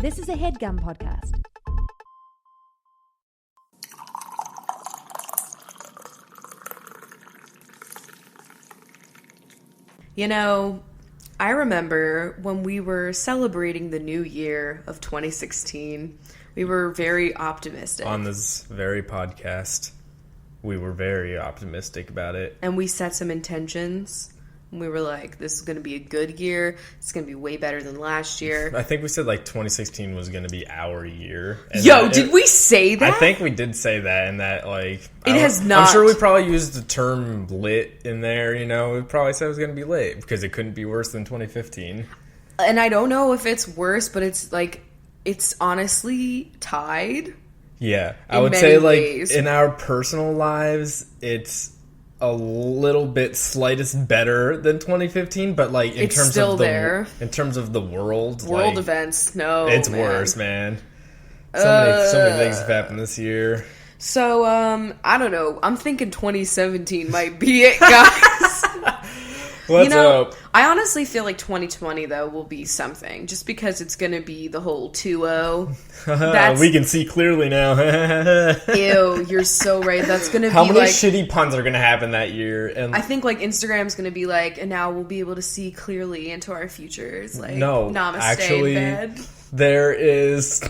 This is a HeadGum podcast. You know, I remember when we were celebrating the new year of 2016, we were very optimistic. On this very podcast, we were very optimistic about it. And we set some intentions. We were like, this is going to be a good year. It's going to be way better than last year. I think we said, 2016 was going to be our year. And did we say that? I think we did say that, and that, It has not. I'm sure we probably used the term lit in there, We probably said it was going to be lit, because it couldn't be worse than 2015. And I don't know if it's worse, but it's honestly tied. Yeah. I would say, in our personal lives, it's a little bit slightest better than 2015, but in it's terms still of there. In terms of the world events, no, it's worse, man. So many things have happened this year. So I don't know. I'm thinking 2017 might be it, guys. Let's hope. I honestly feel like 2020 though will be something, just because it's gonna be the whole 2-0. We can see clearly now. Ew, you're so right. That's gonna How be many shitty puns are gonna happen that year? And I think Instagram's gonna be and now we'll be able to see clearly into our futures. No, namaste actually, bed. There is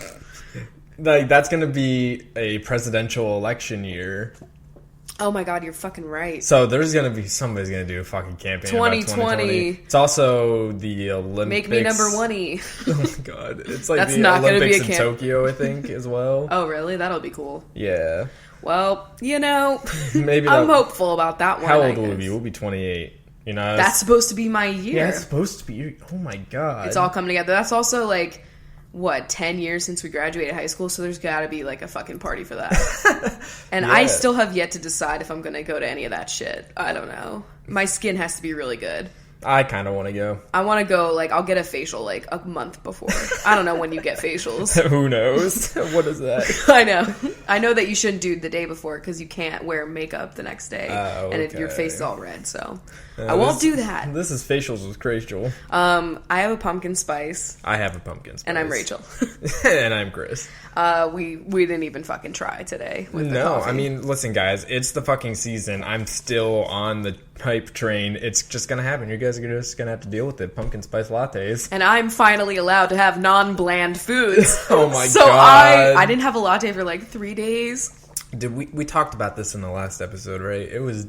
that's gonna be a presidential election year. Oh my god, you're fucking right. So there's gonna be somebody's gonna do a fucking campaign 2020. It's also the Olympics. Make me number one-y. Oh my god, it's That's the not Olympics gonna be in Tokyo, I think, as well. Oh really? That'll be cool. Yeah. Well, maybe I'm hopeful about that one. How old will we be? We'll be 28. That's supposed to be my year. Yeah, it's supposed to be. Oh my god, it's all coming together. That's also 10 years since we graduated high school, so there's gotta be a fucking party for that. And yeah. I still have yet to decide if I'm gonna go to any of that shit. I don't know. My skin has to be really good. I kind of want to go. I want to go, I'll get a facial, a month before. I don't know when you get facials. Who knows? What is that? I know. I know that you shouldn't do the day before, because you can't wear makeup the next day. And your face is all red, so I won't do that. This is Facials with Chrachel. I have a pumpkin spice. I have a pumpkin spice. And I'm Rachel. And I'm Chris. We didn't even fucking try today with the No, coffee. I mean, listen, guys, it's the fucking season. I'm still on the hype train. It's just gonna happen. You guys are just gonna have to deal with it. Pumpkin spice lattes. And I'm finally allowed to have non-bland foods. Oh my god. So I didn't have a latte for 3 days. Did we talked about this in the last episode, right? It was...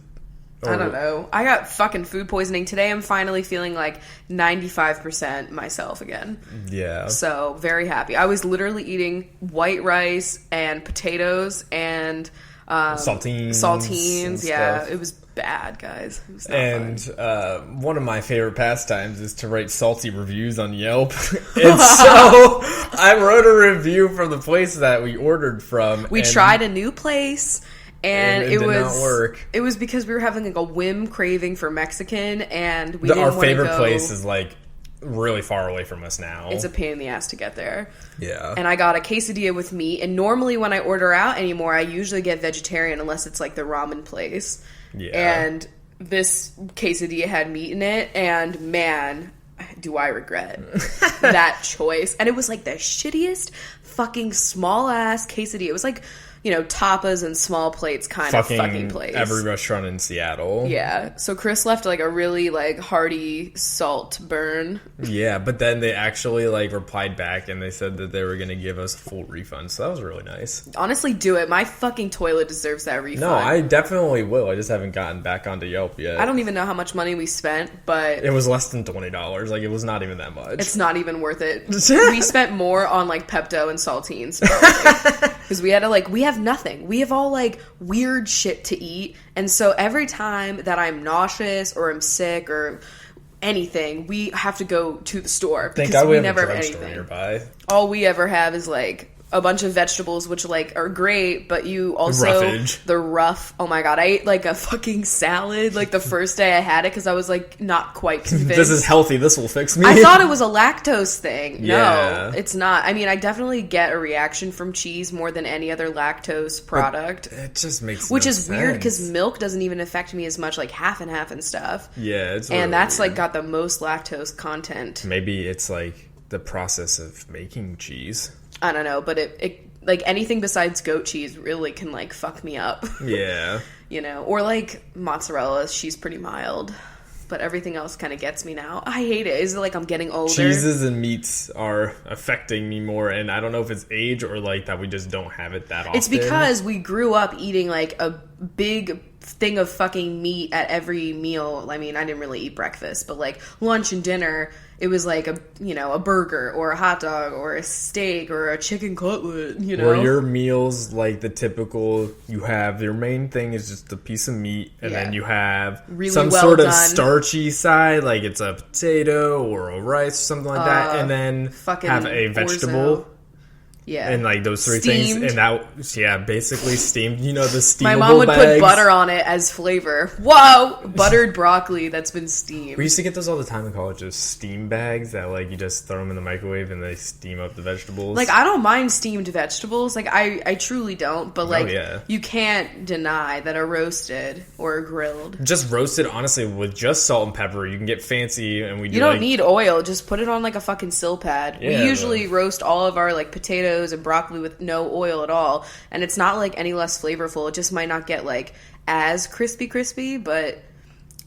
I don't know. I got fucking food poisoning. Today I'm finally feeling 95% myself again. Yeah. So, very happy. I was literally eating white rice and potatoes and... Saltines, yeah. Stuff. It was bad, guys. It was not fun. One of my favorite pastimes is to write salty reviews on Yelp. And so I wrote a review for the place that we ordered from. We tried a new place. And it did was not work. It was because we were having a whim craving for Mexican, and we didn't want to go. Our favorite place is really far away from us now. It's a pain in the ass to get there. Yeah. And I got a quesadilla with meat, and normally when I order out anymore, I usually get vegetarian unless it's the ramen place. Yeah. And this quesadilla had meat in it, and man, do I regret that choice. And it was the shittiest fucking small ass quesadilla. It was tapas and small plates kind of fucking place. Every restaurant in Seattle. Yeah. So Chris left a really hearty salt burn. Yeah, but then they actually replied back and they said that they were going to give us a full refund. So that was really nice. Honestly, do it. My fucking toilet deserves that refund. No, I definitely will. I just haven't gotten back onto Yelp yet. I don't even know how much money we spent, but... It was less than $20. It was not even that much. It's not even worth it. We spent more on Pepto and saltines. Because we had to we have nothing. We have all weird shit to eat, and so every time that I'm nauseous or I'm sick or anything, we have to go to the store because we never have anything nearby. All we ever have is a bunch of vegetables, which are great, but you also Roughage. The rough. Oh my god, I ate a fucking salad the first day I had it because I was not quite convinced. This is healthy. This will fix me. I thought it was a lactose thing. Yeah. No, it's not. I mean, I definitely get a reaction from cheese more than any other lactose product. But it just makes which no is sense. Weird because milk doesn't even affect me as much, half and half and stuff. Yeah, it's and really that's weird. got the most lactose content. Maybe it's the process of making cheese. I don't know, but it like anything besides goat cheese really can like fuck me up. Yeah. You know, or like mozzarella, she's pretty mild. But everything else kind of gets me now. I hate it. Is it like I'm getting older? Cheeses and meats are affecting me more, and I don't know if it's age or like that we just don't have it that often. It's because we grew up eating like a big thing of fucking meat at every meal. I mean, I didn't really eat breakfast, but like lunch and dinner, it was like a burger or a hot dog or a steak or a chicken cutlet, you know? Or your meals, like the typical, you have, your main thing is just a piece of meat, and then you have really some well sort of done starchy side, like it's a potato or a rice, something like that, and then have a vegetable. Orzo. Yeah. And like those three Steamed. things, and that, basically steamed, the steamable My mom would bags. put butter on it as flavor. Whoa! Buttered broccoli that's been steamed. We used to get those all the time in college, those steam bags that like you just throw them in the microwave and they steam up the vegetables. Like, I don't mind steamed vegetables. Like, I truly don't. But, like, you can't deny that are roasted or grilled. Just roasted, honestly, with just salt and pepper. You can get fancy, and we do. You don't need oil. Just put it on, like, a fucking sill pad. Yeah, we usually roast all of our, like, potatoes and broccoli with no oil at all. And it's not, like, any less flavorful. It just might not get, like, as crispy, but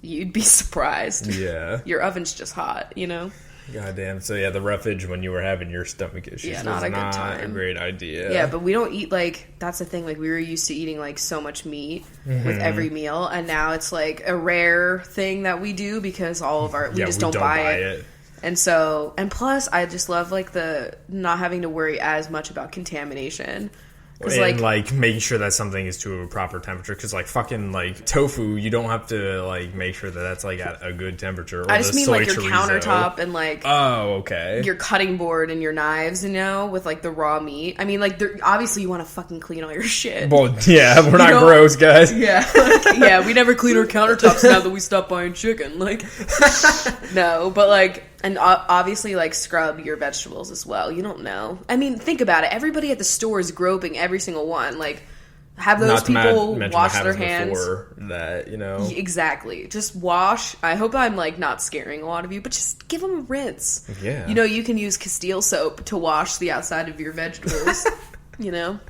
you'd be surprised. Yeah. Your oven's just hot, you know? Goddamn. So, yeah, the roughage when you were having your stomach issues was not a good time. A great idea. Yeah, but we don't eat, like, that's the thing. Like, we were used to eating, like, so much meat with every meal. And now it's, like, a rare thing that we do because all of our... We just don't buy it. And so... And plus, I just love, like, the not having to worry as much about contamination. And, like, making sure that something is to a proper temperature. Because, like, fucking, like, tofu, you don't have to, like, make sure that that's, like, at a good temperature. Or I just mean, like, your chorizo. Countertop and, like... Oh, okay. Your cutting board and your knives, with, like, the raw meat. I mean, like, obviously you want to fucking clean all your shit. Well, yeah, we're not gross, guys. Yeah, yeah, we never clean our countertops now that we stopped buying chicken. Like, no, but, like... And obviously, like, scrub your vegetables as well. You don't know. I mean, think about it. Everybody at the store is groping every single one. Like, have those people wash their hands. Before that, Exactly. Just wash. I hope I'm, like, not scaring a lot of you, but just give them a rinse. Yeah. You can use Castile soap to wash the outside of your vegetables.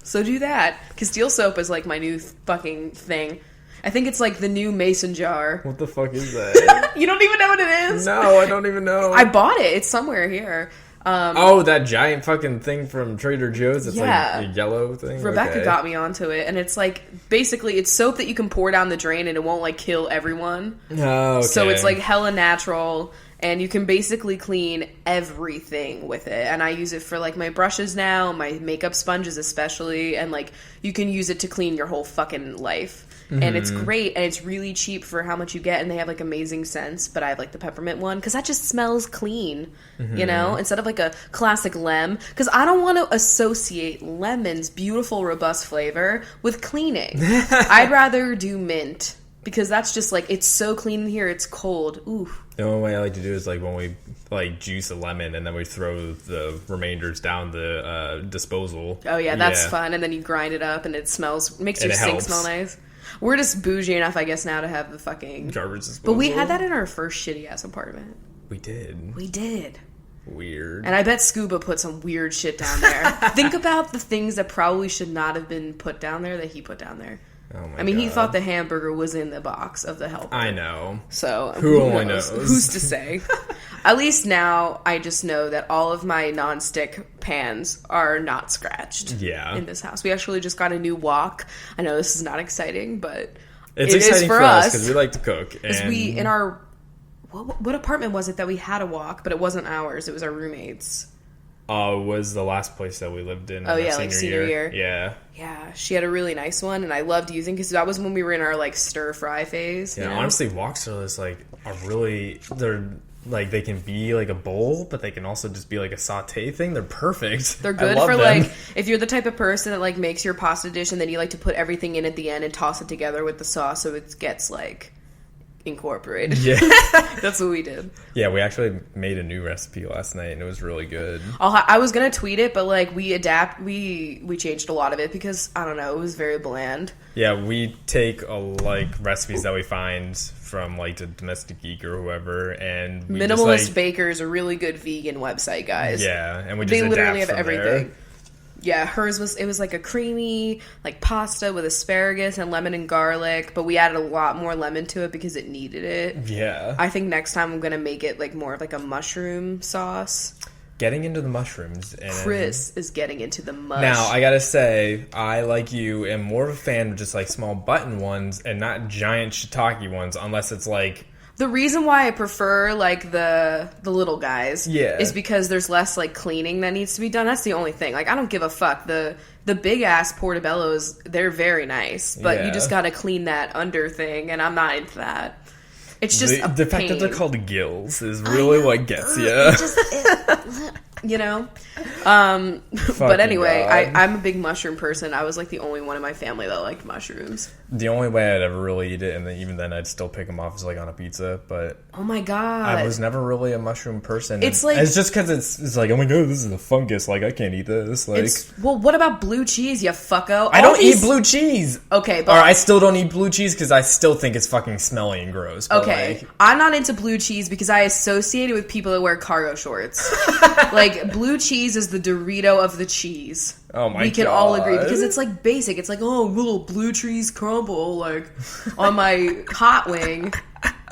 So do that. Castile soap is, like, my new fucking thing. I think it's like the new mason jar. What the fuck is that? You don't even know what it is? No, I don't even know. I bought it. It's somewhere here. That giant fucking thing from Trader Joe's? It's like a yellow thing? Rebecca got me onto it. And it's like, basically, it's soap that you can pour down the drain and it won't like kill everyone. Oh, okay. So it's like hella natural. And you can basically clean everything with it. And I use it for, like, my brushes now, my makeup sponges especially. And, like, you can use it to clean your whole fucking life. Mm-hmm. And it's great. And it's really cheap for how much you get. And they have, like, amazing scents. But I have, like, the peppermint one. Because that just smells clean, Instead of, like, a classic lem. Because I don't want to associate lemon's beautiful, robust flavor with cleaning. I'd rather do mint. Because that's just, like, it's so clean in here, it's cold. Ooh. The only way I like to do is, like, when we, like, juice a lemon and then we throw the remainders down the disposal. Oh, yeah, that's fun. And then you grind it up and it makes your sink smell nice. We're just bougie enough, I guess, now to have the fucking... garbage disposal. But we had that in our first shitty-ass apartment. We did. Weird. And I bet Scuba put some weird shit down there. Think about the things that probably should not have been put down there that he put down there. Oh my God. He thought the hamburger was in the box of the helper. I know. So who only knows? Who's to say? At least now I just know that all of my nonstick pans are not scratched. Yeah. In this house, we actually just got a new wok. I know this is not exciting, but it's exciting for us because we like to cook. Because we in our what apartment was it that we had a wok, but it wasn't ours. It was our roommates. Was the last place that we lived in. Oh, yeah, like senior year. Yeah. Yeah, she had a really nice one, and I loved using because that was when we were in our, like, stir-fry phase. Yeah, honestly, woks are just, like, they're, like, they can be, like, a bowl, but they can also just be, like, a saute thing. They're perfect. They're good for, like, if you're the type of person that, like, makes your pasta dish and then you like to put everything in at the end and toss it together with the sauce so it gets, like... Incorporated. Yeah. That's what we did. Yeah, we actually made a new recipe last night, and it was really good. I was gonna tweet it, but like we changed a lot of it because I don't know, it was very bland. Yeah, we take like recipes that we find from like the Domestic Geek or whoever, and we Minimalist just, like, Baker is a really good vegan website, guys. Yeah, and we just they literally adapt have from everything. there. Yeah, hers was like a creamy like pasta with asparagus and lemon and garlic, but we added a lot more lemon to it because it needed it. Yeah. I think next time I'm gonna make it like more of like a mushroom sauce. Getting into the mushrooms. And Chris is getting into the mush. Now, I gotta say, I, like you, am more of a fan of just like small button ones and not giant shiitake ones, unless it's like... The reason why I prefer, like, the little guys is because there's less, like, cleaning that needs to be done. That's the only thing. Like, I don't give a fuck. The big-ass portobellos, they're very nice, but you just gotta clean that under thing, and I'm not into that. It's just the fact that they're called gills is really what gets you. You know? But anyway, God. I'm a big mushroom person. I was, like, the only one in my family that liked mushrooms. The only way I'd ever really eat it, and then even then I'd still pick them off, is like on a pizza, but... Oh my god. I was never really a mushroom person. It's like... It's just because it's like, oh my god, this is a fungus, like, I can't eat this. Like, well, what about blue cheese, you fucko? I don't eat blue cheese! Okay, but... Or I still don't eat blue cheese because I still think it's fucking smelly and gross. But okay, like... I'm not into blue cheese because I associate it with people that wear cargo shorts. Like, blue cheese is the Dorito of the cheese. Oh my god. We can all agree because it's like basic. It's like, oh, little blue cheese crumble, like, on my hot wing.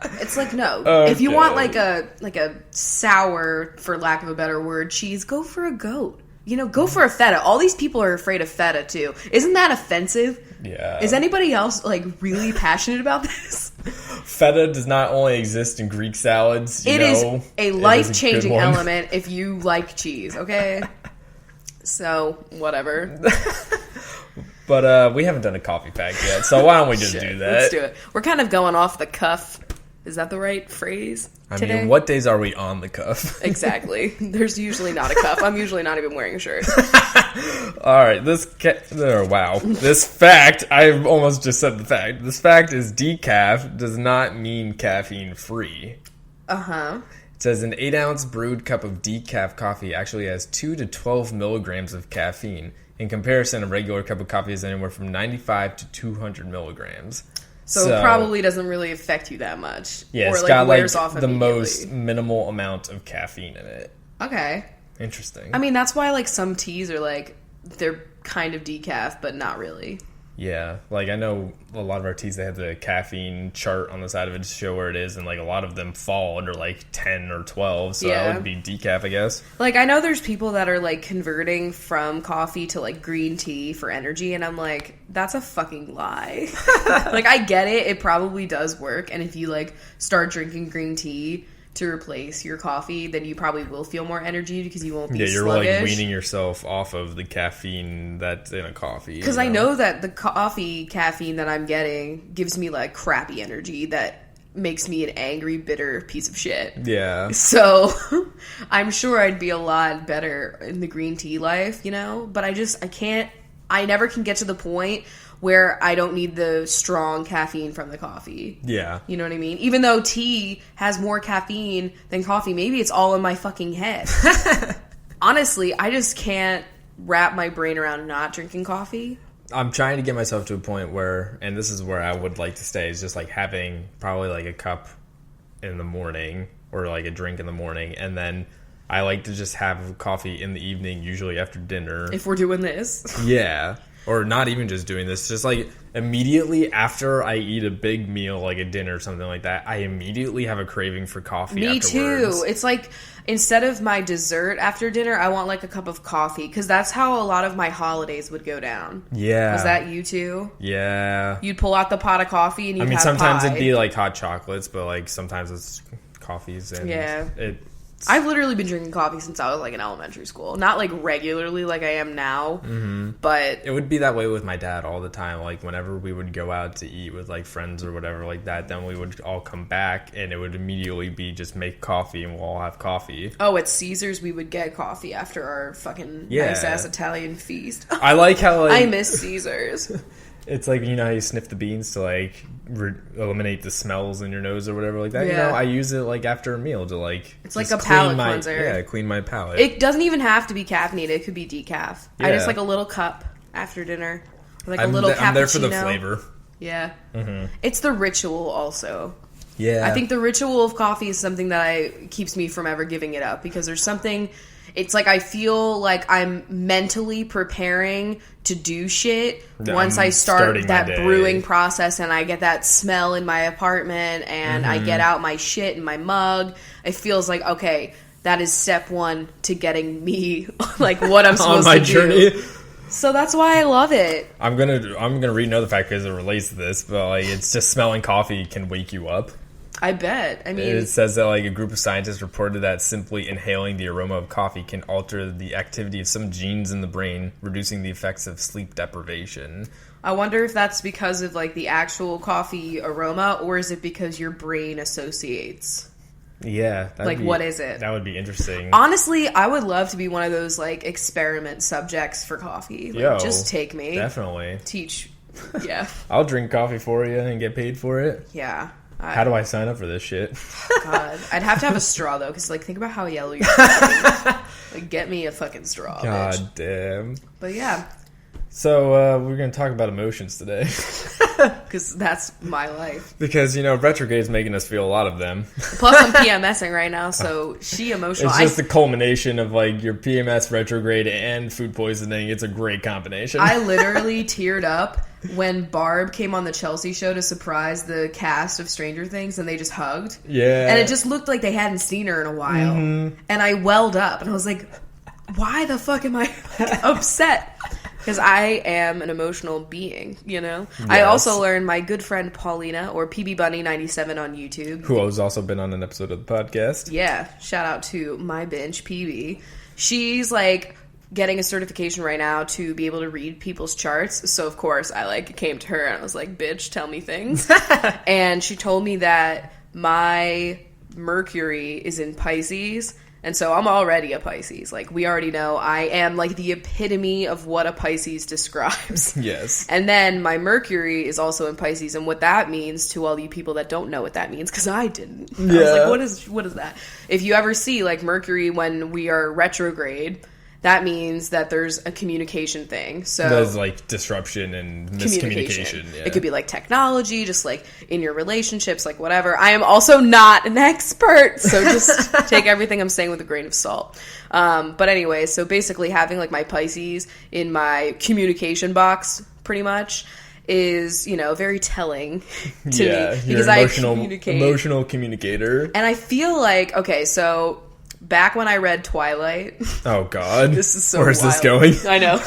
It's like, no. Okay. If you want like a sour, for lack of a better word, cheese, go for a goat. You know, go for a feta. All these people are afraid of feta too. Isn't that offensive? Yeah. Is anybody else like really passionate about this? Feta does not only exist in Greek salads. It is a life-changing element if you like cheese, okay? So, whatever. But we haven't done a coffee pack yet, so why don't we just do that? Let's do it. We're kind of going off the cuff. Is that the right phrase today? I mean, what days are we on the cuff? Exactly. There's usually not a cuff. I'm usually not even wearing a shirt. Alright, this fact, I almost just said the fact. This fact is decaf does not mean caffeine-free. Uh-huh. It says an 8-ounce brewed cup of decaf coffee actually has 2 to 12 milligrams of caffeine. In comparison, a regular cup of coffee is anywhere from 95 to 200 milligrams. So it probably doesn't really affect you that much. Yeah, it's got like the most minimal amount of caffeine in it. Okay. Interesting. I mean, that's why like some teas are like, they're kind of decaf, but not really. Yeah, like I know a lot of our teas, they have the caffeine chart on the side of it to show where it is, and like a lot of them fall under like 10 or 12, so that would be decaf, I guess. Like I know there's people that are like converting from coffee to like green tea for energy, and I'm like, that's a fucking lie. Like I get it, it probably does work, and if you like start drinking green tea to replace your coffee, then you probably will feel more energy because you won't be sluggish. Like weaning yourself off of the caffeine that's in a coffee. Because I know that the coffee caffeine that I'm getting gives me like crappy energy that makes me an angry, bitter piece of shit. Yeah. So I'm sure I'd be a lot better in the green tea life, you know? But I never can get to the point where I don't need the strong caffeine from the coffee. Yeah. You know what I mean? Even though tea has more caffeine than coffee, maybe it's all in my fucking head. Honestly, I just can't wrap my brain around not drinking coffee. I'm trying to get myself to a point where, and this is where I would like to stay, is just like having probably like a cup in the morning or like a drink in the morning, and then I like to just have coffee in the evening, usually after dinner. If we're doing this. Yeah. Or not even just doing this, just like immediately after I eat a big meal, like a dinner or something like that, I immediately have a craving for coffee afterwards. Me too. It's like, instead of my dessert after dinner, I want like a cup of coffee, because that's how a lot of my holidays would go down. Yeah. Was that you too? Yeah. You'd pull out the pot of coffee and you'd have sometimes pie. It'd be like hot chocolates, but like sometimes it's coffees. And I've literally been drinking coffee since I was like in elementary school. Not like regularly like I am now, but it would be that way with my dad all the time. Like whenever we would go out to eat with like friends or whatever like that, then we would all come back and it would immediately be just make coffee and we'll all have coffee. Oh, at Caesar's we would get coffee after our fucking nice ass Italian feast. I like how like, I miss Caesar's. It's like, you know how you sniff the beans to like eliminate the smells in your nose or whatever like that. Yeah. You know, I use it like after a meal to like it's like a palate cleanser. Yeah, clean my palate. It doesn't even have to be caffeinated. It could be decaf. Yeah. I just like a little cup after dinner, like a little cappuccino. I'm there for the flavor. Yeah, mm-hmm. It's the ritual also. Yeah, I think the ritual of coffee is something that keeps me from ever giving it up, because there's something. It's like I feel like I'm mentally preparing to do shit once I start that brewing process, and I get that smell in my apartment, and I get out my shit in my mug. It feels like, okay, that is step one to getting me like what I'm supposed on my to journey. do. So that's why I love it. I'm gonna read another fact because it relates to this, but like it's just smelling coffee can wake you up. I bet. I mean, it says that like a group of scientists reported that simply inhaling the aroma of coffee can alter the activity of some genes in the brain, reducing the effects of sleep deprivation. I wonder if that's because of like the actual coffee aroma, or is it because your brain associates? Yeah. Like, what is it? That would be interesting. Honestly, I would love to be one of those like experiment subjects for coffee. Like, just take me. Definitely. Teach. Yeah. I'll drink coffee for you and get paid for it. Yeah. How do I sign up for this shit? God, I'd have to have a straw though, because like think about how yellow you're. Like, get me a fucking straw. God bitch. damn. But yeah. So we're gonna talk about emotions today, because that's my life. Because retrograde's making us feel a lot of them. Plus, I'm PMSing right now, so she emotional. It's just the culmination of like your PMS, retrograde, and food poisoning. It's a great combination. I literally teared up when Barb came on the Chelsea show to surprise the cast of Stranger Things, and they just hugged. Yeah, and it just looked like they hadn't seen her in a while, and I welled up, and I was like, "Why the fuck am I upset?" Because I am an emotional being, Yes. I also learned my good friend Paulina, or PB Bunny 97 on YouTube, who has also been on an episode of the podcast. Yeah, shout out to my bitch PB. She's like getting a certification right now to be able to read people's charts. So of course I like came to her and I was like, "Bitch, tell me things." And she told me that my Mercury is in Pisces. And so I'm already a Pisces. Like, we already know I am, like, the epitome of what a Pisces describes. Yes. And then my Mercury is also in Pisces. And what that means to all you people that don't know what that means, because I didn't. Yeah. I was like, what is that? If you ever see, like, Mercury when we are retrograde, that means that there's a communication thing. So there's like disruption and miscommunication. Yeah. It could be like technology, just like in your relationships, like whatever. I am also not an expert, so just take everything I'm saying with a grain of salt. But anyway, so basically having like my Pisces in my communication box pretty much is, very telling to me, because I communicate. Emotional communicator. And I feel like, okay, so back when I read Twilight. Oh God. This is so Where's wild. this going? I know.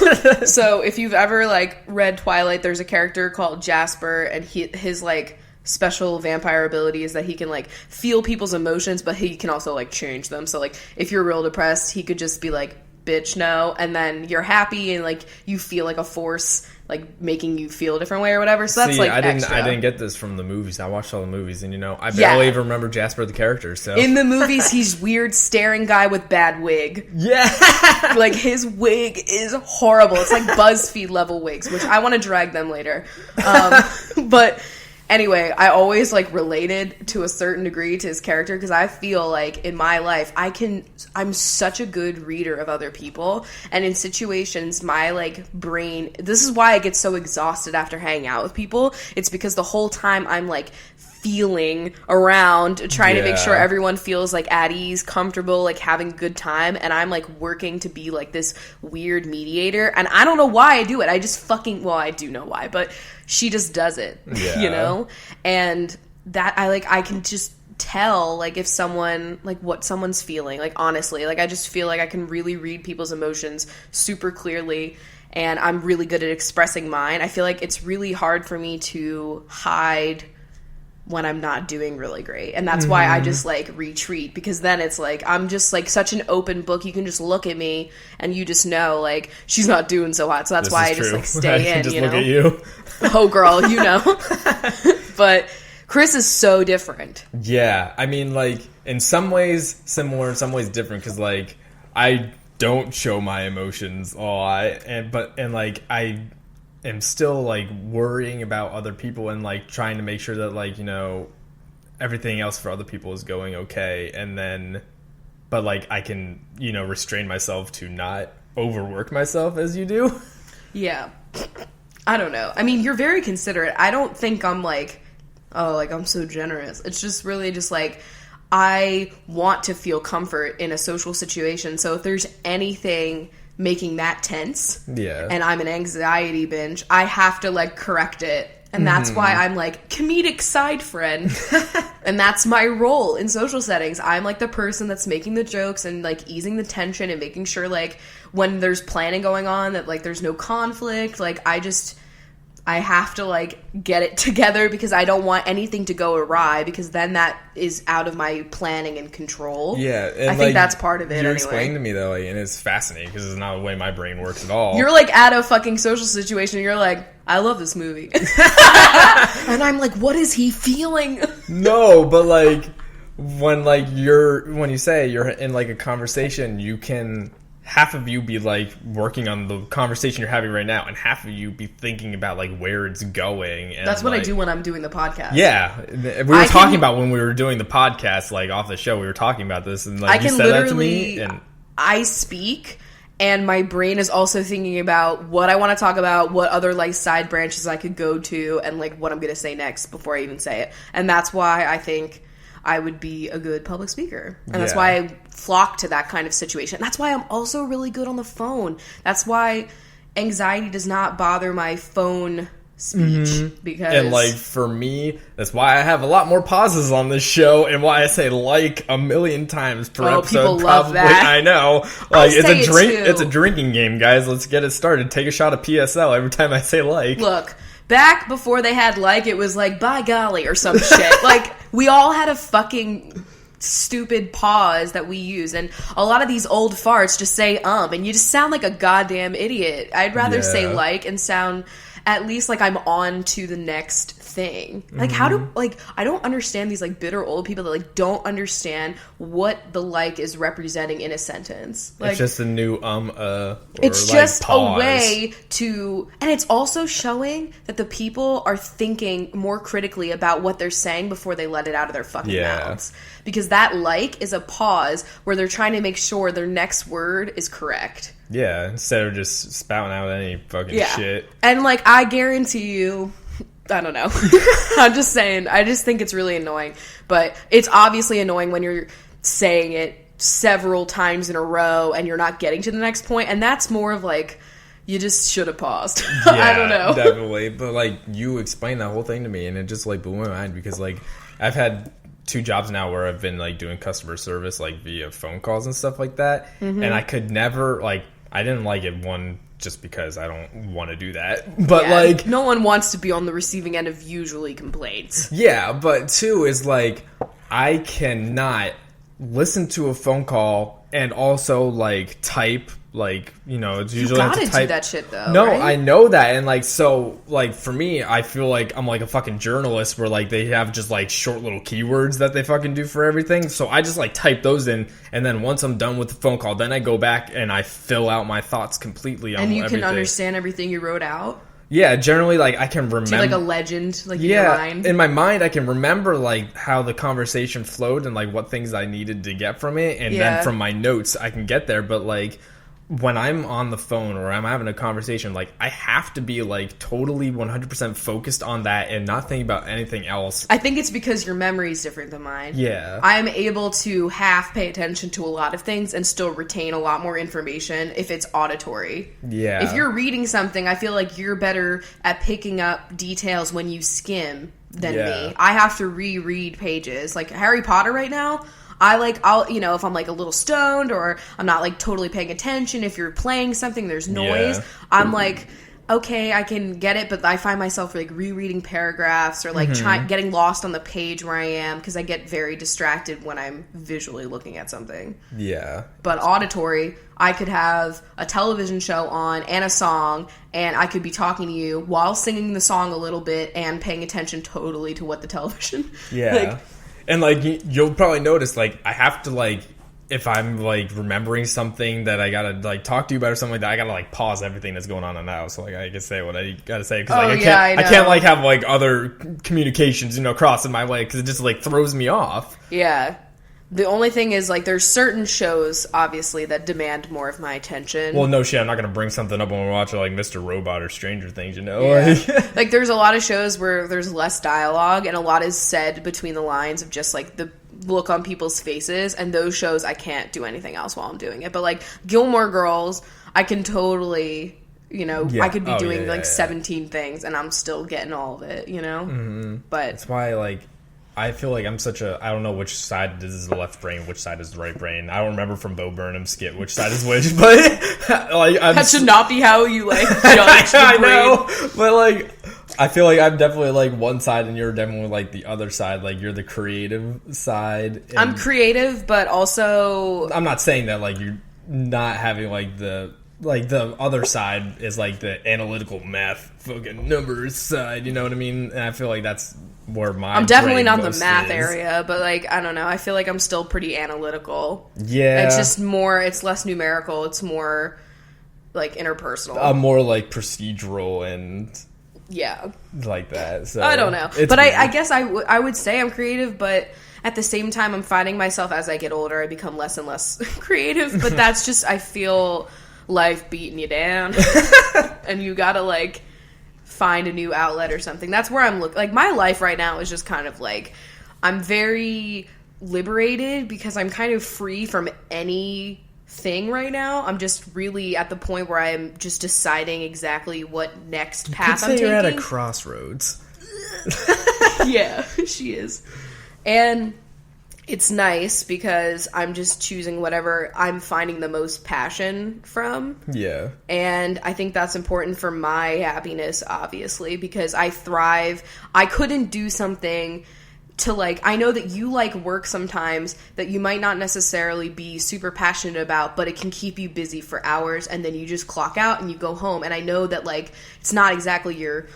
So if you've ever like read Twilight, there's a character called Jasper, and his like special vampire ability is that he can like feel people's emotions, but he can also like change them. So like if you're real depressed, he could just be like, "Bitch, no," and then you're happy and like you feel like a force like making you feel a different way or whatever. So that's like extra. I didn't get this from the movies. I watched all the movies, and I barely even remember Jasper the character. So in the movies, he's weird staring guy with bad wig. Yeah, like his wig is horrible. It's like BuzzFeed level wigs, which I want to drag them later. But anyway, I always like related to a certain degree to his character, because I feel like in my life I'm such a good reader of other people, and in situations my like brain, this is why I get so exhausted after hanging out with people. It's because the whole time I'm like feeling around, trying to make sure everyone feels like at ease, comfortable, like having a good time, and I'm like working to be like this weird mediator, and I don't know why I do it. I just I do know why, but she just does it, and that I can just tell like if someone, like what someone's feeling, like honestly, like I just feel like I can really read people's emotions super clearly, and I'm really good at expressing mine. I feel like it's really hard for me to hide when I'm not doing really great. And that's why I just like retreat, because then it's like I'm just like such an open book. You can just look at me and you just know like she's not doing so hot. So that's why I just like stay in, just look at you. Oh girl, But Chris is so different. Yeah. I mean, like in some ways similar, in some ways different, because like I don't show my emotions a lot, and like I am still like worrying about other people and like trying to make sure that like, you know, everything else for other people is going okay. And then, but like I can, you know, restrain myself to not overwork myself as you do. Yeah. I don't know. I mean, you're very considerate. I don't think I'm like, oh, like I'm so generous. It's just really just like, I want to feel comfort in a social situation. So if there's anything making that tense, and I'm an anxiety binge, I have to like correct it. And that's why I'm like comedic side friend. And that's my role in social settings. I'm like the person that's making the jokes and like easing the tension and making sure like when there's planning going on that like there's no conflict. Like I have to like get it together because I don't want anything to go awry because then that is out of my planning and control. Yeah. And I think that's part of it you anyway. explained to me though, like, and it's fascinating because it's not the way my brain works at all. You're like at a fucking social situation and you're like, I love this movie. And I'm like, what is he feeling? No, but like when you say you're in like a conversation, you can half of you be like working on the conversation you're having right now and half of you be thinking about like where it's going. And that's what like, I do when I'm doing the podcast. Yeah. We were talking about when we were doing the podcast, like off the show, we were talking about this and like you said that to me. And I speak and my brain is also thinking about what I want to talk about, what other like side branches I could go to, and like what I'm going to say next before I even say it. And that's why I think I would be a good public speaker. And that's why I flock to that kind of situation. That's why I'm also really good on the phone. That's why anxiety does not bother my phone speech. Because and like for me, that's why I have a lot more pauses on this show and why I say like a million times per episode. People love that. I know. Like it's a drinking game, guys. Let's get it started. Take a shot of PSL every time I say like. Look, back before they had like, it was like, by golly, or some shit. Like, we all had a fucking stupid pause that we use. And a lot of these old farts just say, and you just sound like a goddamn idiot. I'd rather say like and sound at least like I'm on to the next thing. Like, how do, like, I don't understand these, like, bitter old people that, like, don't understand what the like is representing in a sentence. Like, it's just a new, or, it's like, just pause. a way to, and it's also showing that the people are thinking more critically about what they're saying before they let it out of their fucking mouths. Because that like is a pause where they're trying to make sure their next word is correct. Yeah, instead of just spouting out any fucking shit. And, like, I guarantee you, I don't know. I'm just saying, I just think it's really annoying. But it's obviously annoying when you're saying it several times in a row and you're not getting to the next point. And that's more of, like, you just should have paused. Yeah, I don't know. Definitely. But, like, you explained that whole thing to me, and it just, like, blew my mind. Because, like, I've had 2 jobs now where I've been, like, doing customer service, like, via phone calls and stuff like that. And I could never, like, I didn't like it, one, just because I don't want to do that. But, like, no one wants to be on the receiving end of usually complaints. Yeah, but 2 is, like, I cannot listen to a phone call and also, like, type, like, you know, it's usually you gotta do that shit, though, No, right? I know that, and, like, so, like, for me, I feel like I'm, like, a fucking journalist where, like, they have just, like, short little keywords that they fucking do for everything, so I just, like, type those in, and then once I'm done with the phone call, then I go back and I fill out my thoughts completely on everything. And you can understand everything you wrote out? Yeah, generally, like, I can remember... Do you like a legend, like, in your mind? In my mind, I can remember, like, how the conversation flowed and, like, what things I needed to get from it, and then from my notes, I can get there, but, like... When I'm on the phone or I'm having a conversation, like, I have to be, like, totally 100% focused on that and not think about anything else. I think it's because your memory is different than mine. Yeah. I'm able to half pay attention to a lot of things and still retain a lot more information if it's auditory. Yeah. If you're reading something, I feel like you're better at picking up details when you skim than me. I have to reread pages. Like, Harry Potter right now... I'll, you know, if I'm, like, a little stoned or I'm not, like, totally paying attention, if you're playing something, there's noise, I'm, like, okay, I can get it, but I find myself, like, rereading paragraphs or, like, getting lost on the page where I am because I get very distracted when I'm visually looking at something. Yeah. But auditory, I could have a television show on and a song, and I could be talking to you while singing the song a little bit and paying attention totally to what the television... Yeah. Like, and, like, you'll probably notice, like, I have to, like, if I'm like remembering something that I gotta like talk to you about or something like that, I gotta like pause everything that's going on in the house so like I can say what I gotta say because like, I can't like have like other communications cross in my way because it just like throws me off. Yeah. The only thing is, like, there's certain shows, obviously, that demand more of my attention. Well, no shit, I'm not going to bring something up when we're watching, like, Mr. Robot or Stranger Things, Yeah. Like, there's a lot of shows where there's less dialogue, and a lot is said between the lines of just, like, the look on people's faces, and those shows, I can't do anything else while I'm doing it. But, like, Gilmore Girls, I can totally, I could be doing, 17 things, and I'm still getting all of it, Mm-hmm. But... That's why, like... I feel like I'm I don't know which side is the left brain, which side is the right brain. I don't remember from Bo Burnham's skit which side is which, but like that should not be how you like judge the brain. I know, but like I feel like I'm definitely like one side and you're definitely like the other side. Like you're the creative side. I'm creative, but also I'm not saying that like you're not having like the other side is like the analytical math fucking numbers side, you know what I mean? And I feel like that's where I'm definitely not the math area, but like I don't know, I feel like I'm still pretty analytical. Yeah, it's just more, it's less numerical, it's more like interpersonal. I'm more like procedural and like that. So I don't know, but I guess I would say I'm creative, but at the same time I'm finding myself as I get older I become less and less creative. But that's just, I feel life beating you down and you gotta like find a new outlet or something. That's where I'm like my life right now is just kind of like I'm very liberated because I'm kind of free from anything right now. I'm just really at the point where I'm just deciding exactly what next path I'm taking. You're at a crossroads. Yeah, she is. And it's nice because I'm just choosing whatever I'm finding the most passion from. Yeah. And I think that's important for my happiness, obviously, because I thrive. I couldn't do something to like, I know that you like work sometimes that you might not necessarily be super passionate about, but it can keep you busy for hours and then you just clock out and you go home. And I know that like, it's not exactly your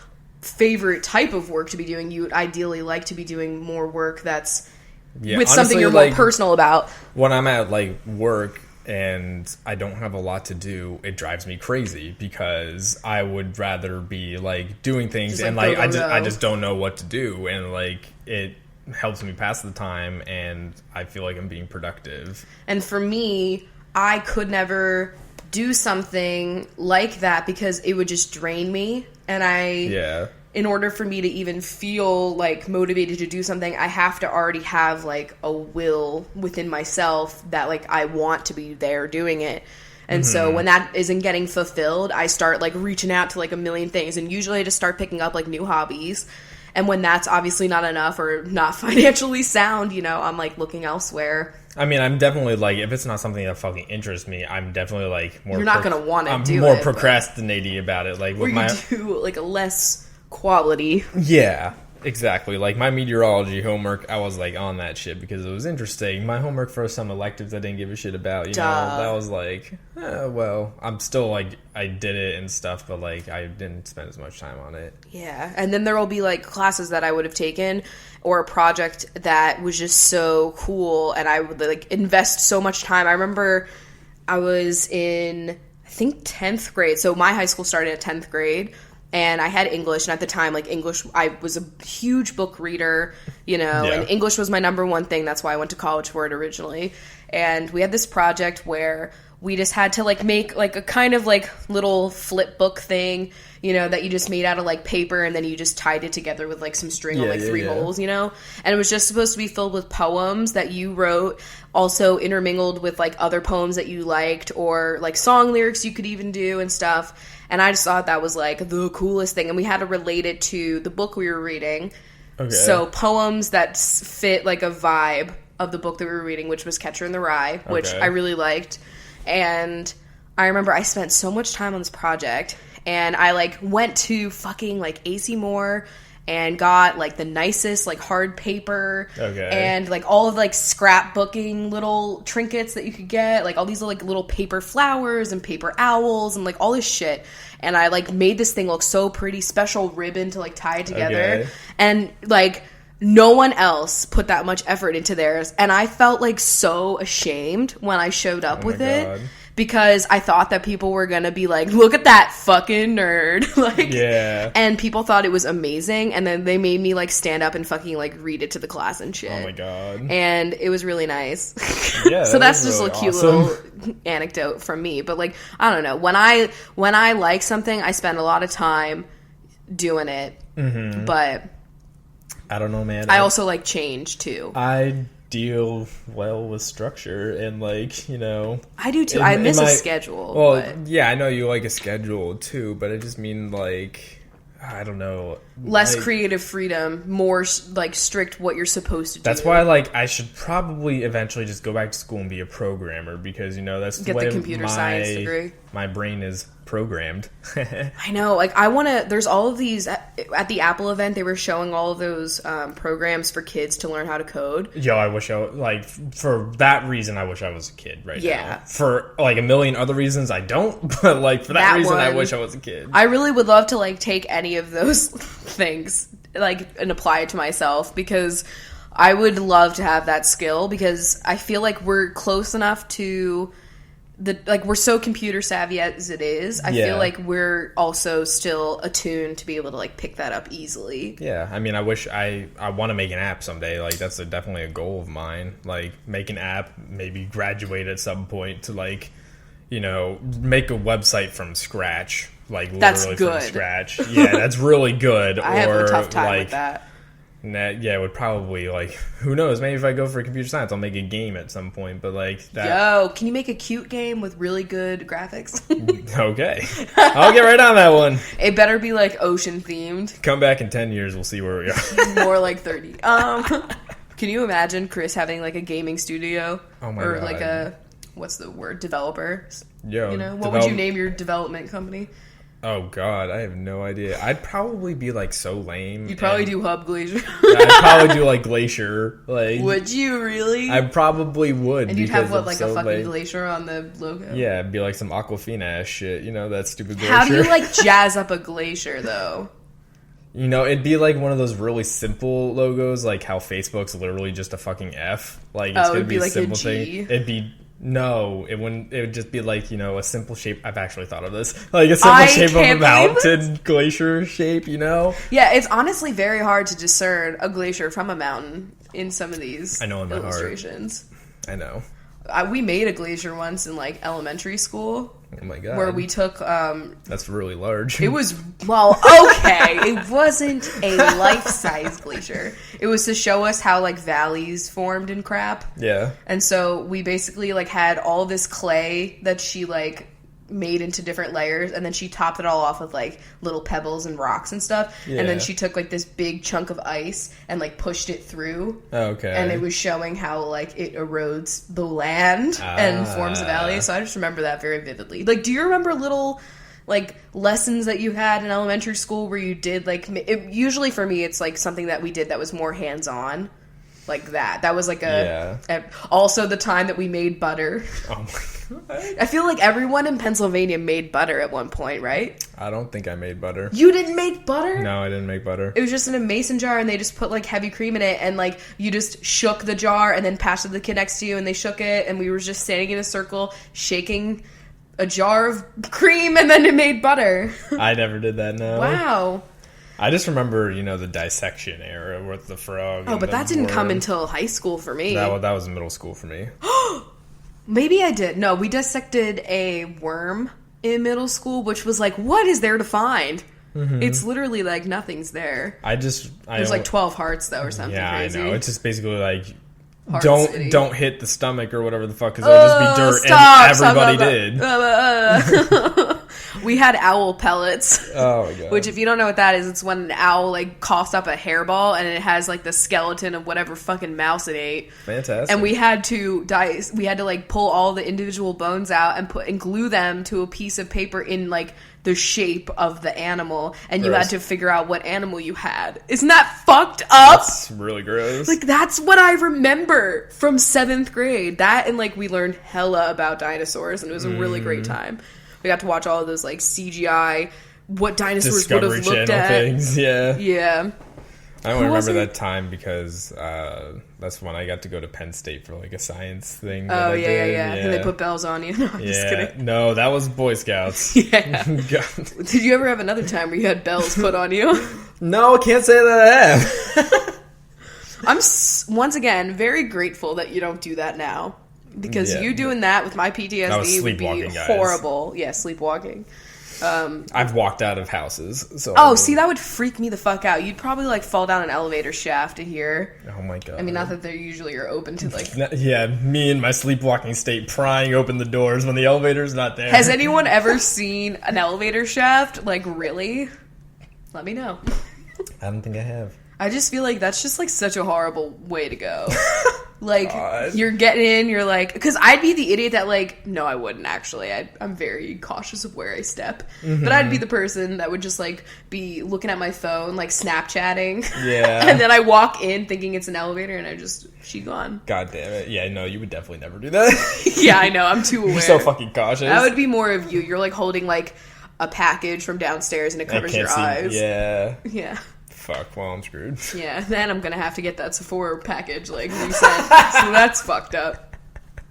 favorite type of work to be doing. You would ideally like to be doing more work that's with honestly, something you're more personal about. When I'm at like work and I don't have a lot to do, it drives me crazy because I would rather be like doing things just and like I just don't know what to do, and like it helps me pass the time and I feel like I'm being productive. And for me, I could never do something like that because it would just drain me, and in order for me to even feel like motivated to do something, I have to already have like a will within myself that like I want to be there doing it. And so when that isn't getting fulfilled, I start like reaching out to like a million things, and usually I just start picking up like new hobbies. And when that's obviously not enough or not financially sound, I'm like looking elsewhere. I mean, I'm definitely like, if it's not something that fucking interests me, I'm definitely like more. You're not gonna want to do it. I'm more procrastinating about it. Like, with do like a less quality. Yeah, exactly. Like my meteorology homework, I was like on that shit because it was interesting. My homework for some electives I didn't give a shit about, that was like, well, I'm still like, I did it and stuff, but like I didn't spend as much time on it. Yeah, and then there will be like classes that I would have taken or a project that was just so cool and I would like invest so much time. I remember I was in, I think 10th grade. So my high school started at 10th grade. And I had English, and at the time, like, English, I was a huge book reader, and English was my number one thing. That's why I went to college for it originally. And we had this project where we just had to, like, make, like, a kind of, like, little flip book thing, that you just made out of, like, paper, and then you just tied it together with, like, some string on, like, three holes, And it was just supposed to be filled with poems that you wrote, also intermingled with, like, other poems that you liked, or, like, song lyrics you could even do and stuff. And I just thought that was, like, the coolest thing. And we had to relate it to the book we were reading. Okay. So poems that fit, like, a vibe of the book that we were reading, which was Catcher in the Rye, which I really liked. And I remember I spent so much time on this project. And I, like, went to fucking, like, AC Moore and got, like, the nicest, like, hard paper. Okay. And, like, all of, like, scrapbooking little trinkets that you could get. Like, all these, like, little paper flowers and paper owls and, like, all this shit. And I, like, made this thing look so pretty. Special ribbon to, like, tie it together. Okay. And, like, no one else put that much effort into theirs, and I felt like so ashamed when I showed up with it. Because I thought that people were gonna be like, look at that fucking nerd. Like, yeah. And people thought it was amazing, and then they made me, like, stand up and fucking, like, read it to the class and shit. Oh my god. And it was really nice. Yeah, so that's just really a cute little anecdote from me. But, like, I don't know. When I like something, I spend a lot of time doing it. Mm-hmm. But I don't know, man. I also like change, too. I deal well with structure and, like, you know, I do too. I miss a schedule. Well, but yeah, I know you like a schedule too, but I just mean, like, I don't know, less like, creative freedom, more like strict what you're supposed to do. That's why, like, I should probably eventually just go back to school and be a programmer, because, you know, that's get the computer science degree. My brain is programmed. I know, like, I want to. There's all of these at the Apple event. They were showing all of those programs for kids to learn how to code. Yo, I wish like, for that reason, I wish I was a kid right yeah. now. For, like, a million other reasons, I don't. But, like, for that reason, I wish I was a kid. I really would love to, like, take any of those things, like, and apply it to myself, because I would love to have that skill, because I feel like we're close enough to we're so computer savvy as it is. I feel like we're also still attuned to be able to, like, pick that up easily. Yeah, I mean, I wish I want to make an app someday. Like, that's definitely a goal of mine. Like, make an app, maybe graduate at some point to, like, you know, make a website from scratch. Like, literally from scratch. Yeah, that's really good. I have a tough time with that. Yeah, it would probably, like, who knows? Maybe if I go for computer science, I'll make a game at some point. But, like, that. Yo, can you make a cute game with really good graphics? Okay, I'll get right on that one. It better be, like, ocean themed. Come back in 10 years, we'll see where we are. More like 30. Can you imagine Chris having, like, a gaming studio? Oh my or god. Like a, what's the word? Developer. Yo, you know, what would you name your development company? Oh god, I have no idea. I'd probably be, like, so lame. You'd probably do Hub Glacier. I'd probably do, like, Glacier. Like, would you really? I probably would. And you'd have what, like, a fucking glacier on the logo? Yeah, it'd be like some Aquafina ass shit. You know, that stupid glacier. How do you, like, jazz up a glacier, though? You know, it'd be like one of those really simple logos, like how Facebook's literally just a fucking F. Like, it's gonna be a like simple a G. thing. It'd be no, it wouldn't. It would just be like, you know, a simple shape. I've actually thought of this, like a simple shape of a mountain glacier shape. You know? Yeah, it's honestly very hard to discern a glacier from a mountain in some of these illustrations. I know. We made a glacier once in, like, elementary school. Oh my god! Where we took that's really large. It was, well, okay. It wasn't a life-size glacier. It was to show us how, like, valleys formed and crap. Yeah. And so we basically, like, had all this clay that she, like, made into different layers, and then she topped it all off with, like, little pebbles and rocks and stuff. Yeah. And then she took, like, this big chunk of ice and, like, pushed it through. Okay. And it was showing how, like, it erodes the land and forms a valley. So I just remember that very vividly. Like, do you remember little, like, lessons that you had in elementary school where you did, like, usually for me it's, like, something that we did that was more hands-on. Like that. That was like also the time that we made butter. Oh my god. I feel like everyone in Pennsylvania made butter at one point, right? I don't think I made butter. You didn't make butter? No, I didn't make butter. It was just in a mason jar, and they just put, like, heavy cream in it, and, like, you just shook the jar and then passed it to the kid next to you, and they shook it, and we were just standing in a circle shaking a jar of cream, and then it made butter. I never did that, no. Wow. I just remember, you know, the dissection era with the frog. Oh, but that didn't come until high school for me. That was middle school for me. Maybe I did. No, we dissected a worm in middle school, which was like, what is there to find? Mm-hmm. It's literally like nothing's there. There's like 12 hearts, though, or something crazy. I know. It's just basically like, Heart don't hit the stomach or whatever the fuck, because it'll just be dirt, and everybody did. We had owl pellets. Oh my god! Which, if you don't know what that is, it's when an owl, like, coughs up a hairball and it has, like, the skeleton of whatever fucking mouse it ate. Fantastic. And we had to like pull all the individual bones out and glue them to a piece of paper in, like, the shape of the animal, and you had to figure out what animal you had. Isn't that fucked up? That's really gross. Like, that's what I remember from 7th grade. That, and, like, we learned hella about dinosaurs, and it was a really great time. We got to watch all of those, like, CGI, what dinosaurs would have looked at. Things, yeah. Yeah. I only Who was remember it? that time because that's when I got to go to Penn State for like a science thing. Oh, yeah. And they put bells on you. No, I'm just kidding. No, that was Boy Scouts. Yeah. God. Did you ever have another time where you had bells put on you? No, I can't say that I have. I'm, once again, very grateful that you don't do that now. Because you doing that with my PTSD would be horrible. Yeah, sleepwalking. I've walked out of houses. So see, that would freak me the fuck out. You'd probably, like, fall down an elevator shaft to hear. Oh, my God. I mean, not that they usually are open to, like... Yeah, me in my sleepwalking state prying open the doors when the elevator's not there. Has anyone ever seen an elevator shaft? Like, really? Let me know. I don't think I have. I just feel like that's just, like, such a horrible way to go. Like, God. You're getting in, you're like... Because I'd be the idiot that, like... No, I wouldn't, actually. I'm very cautious of where I step. Mm-hmm. But I'd be the person that would just, like, be looking at my phone, like, Snapchatting. Yeah. And then I walk in thinking it's an elevator, and she gone. God damn it. Yeah, no, you would definitely never do that. Yeah, I know. I'm too aware. You're so fucking cautious. That would be more of you. You're, like, holding, like, a package from downstairs, and it covers your eyes. Yeah. Yeah. Fuck, well, I'm screwed. Yeah, then I'm gonna have to get that Sephora package, like you said. So that's fucked up.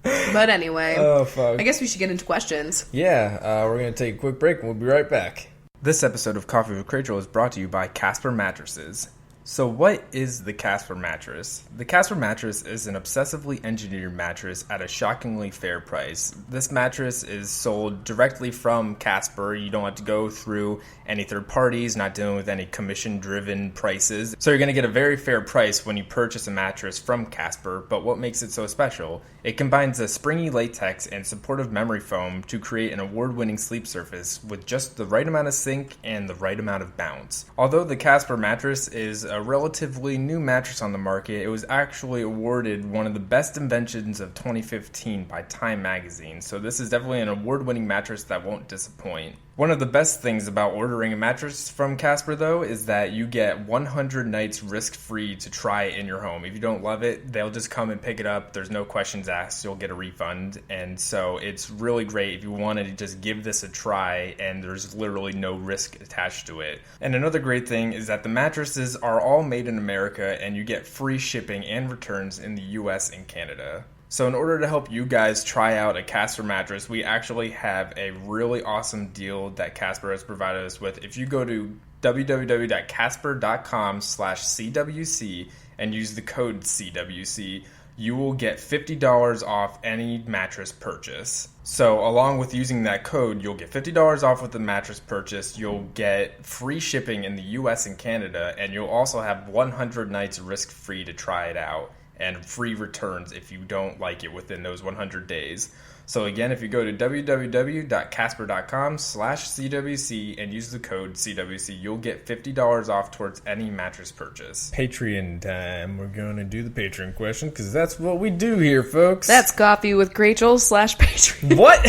But anyway, oh, fuck. I guess we should get into questions. Yeah, we're gonna take a quick break and we'll be right back. This episode of Coffee with Chrachel is brought to you by Casper Mattresses. So what is the Casper mattress? The Casper mattress is an obsessively engineered mattress at a shockingly fair price. This mattress is sold directly from Casper. You don't have to go through any third parties, not dealing with any commission-driven prices. So you're going to get a very fair price when you purchase a mattress from Casper. But what makes it so special? It combines a springy latex and supportive memory foam to create an award-winning sleep surface with just the right amount of sink and the right amount of bounce. Although the Casper mattress is a relatively new mattress on the market, it was actually awarded one of the best inventions of 2015 by Time magazine, so this is definitely an award-winning mattress that won't disappoint. One of the best things about ordering a mattress from Casper, though, is that you get 100 nights risk-free to try it in your home. If you don't love it, they'll just come and pick it up. There's no questions asked. You'll get a refund. And so it's really great if you wanted to just give this a try, and there's literally no risk attached to it. And another great thing is that the mattresses are all made in America, and you get free shipping and returns in the US and Canada. So in order to help you guys try out a Casper mattress, we actually have a really awesome deal that Casper has provided us with. If you go to www.casper.com/CWC and use the code CWC, you will get $50 off any mattress purchase. So along with using that code, you'll get $50 off with the mattress purchase, you'll get free shipping in the US and Canada, and you'll also have 100 nights risk-free to try it out, and free returns if you don't like it within those 100 days. So again, if you go to www.casper.com/CWC and use the code CWC, you'll get $50 off towards any mattress purchase. Patreon time. We're going to do the Patreon question because that's what we do here, folks. That's Coffee with Chrachel /Patreon. What?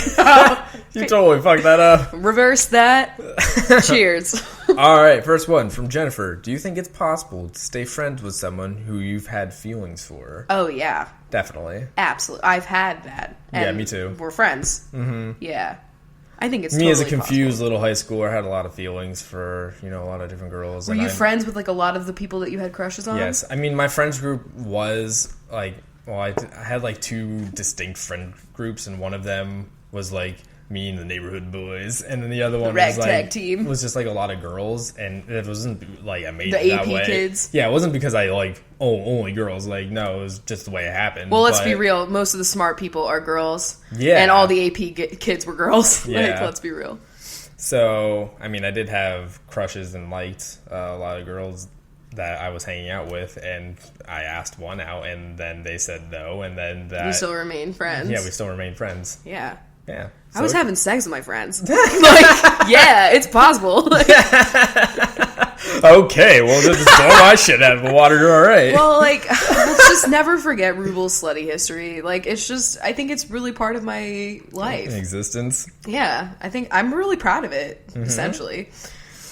You totally fucked that up. Reverse that. Cheers. All right, first one from Jennifer. Do you think it's possible to stay friends with someone who you've had feelings for? Oh, yeah. Definitely. Absolutely. I've had that. And yeah, me too. We're friends. Mm-hmm. Yeah. I think it's me totally as a confused possible. little high schooler, I had a lot of feelings for, a lot of different girls. Were you friends with, like, a lot of the people that you had crushes on? Yes. I mean, my friends group was, like, I had, like, two distinct friend groups, and one of them was, like, me and the neighborhood boys, and then the other one was like team. Was just like a lot of girls, and it wasn't like I made the it that AP way. Kids. Yeah, it wasn't because I only girls. Like, no, it was just the way it happened. Well, let's be real. Most of the smart people are girls. Yeah, and all the AP kids were girls. Yeah. Like, let's be real. So, I mean, I did have crushes and liked a lot of girls that I was hanging out with, and I asked one out, and then they said no, and then that we still remain friends. Yeah, we still remain friends. Yeah. Yeah. So I was having sex with my friends. Yeah, it's possible. Okay, well, just throw my shit out of the water, all right. Well, let's just never forget Rubel's slutty history. It's just, I think it's really part of my life. Existence. Yeah, I think I'm really proud of it, essentially.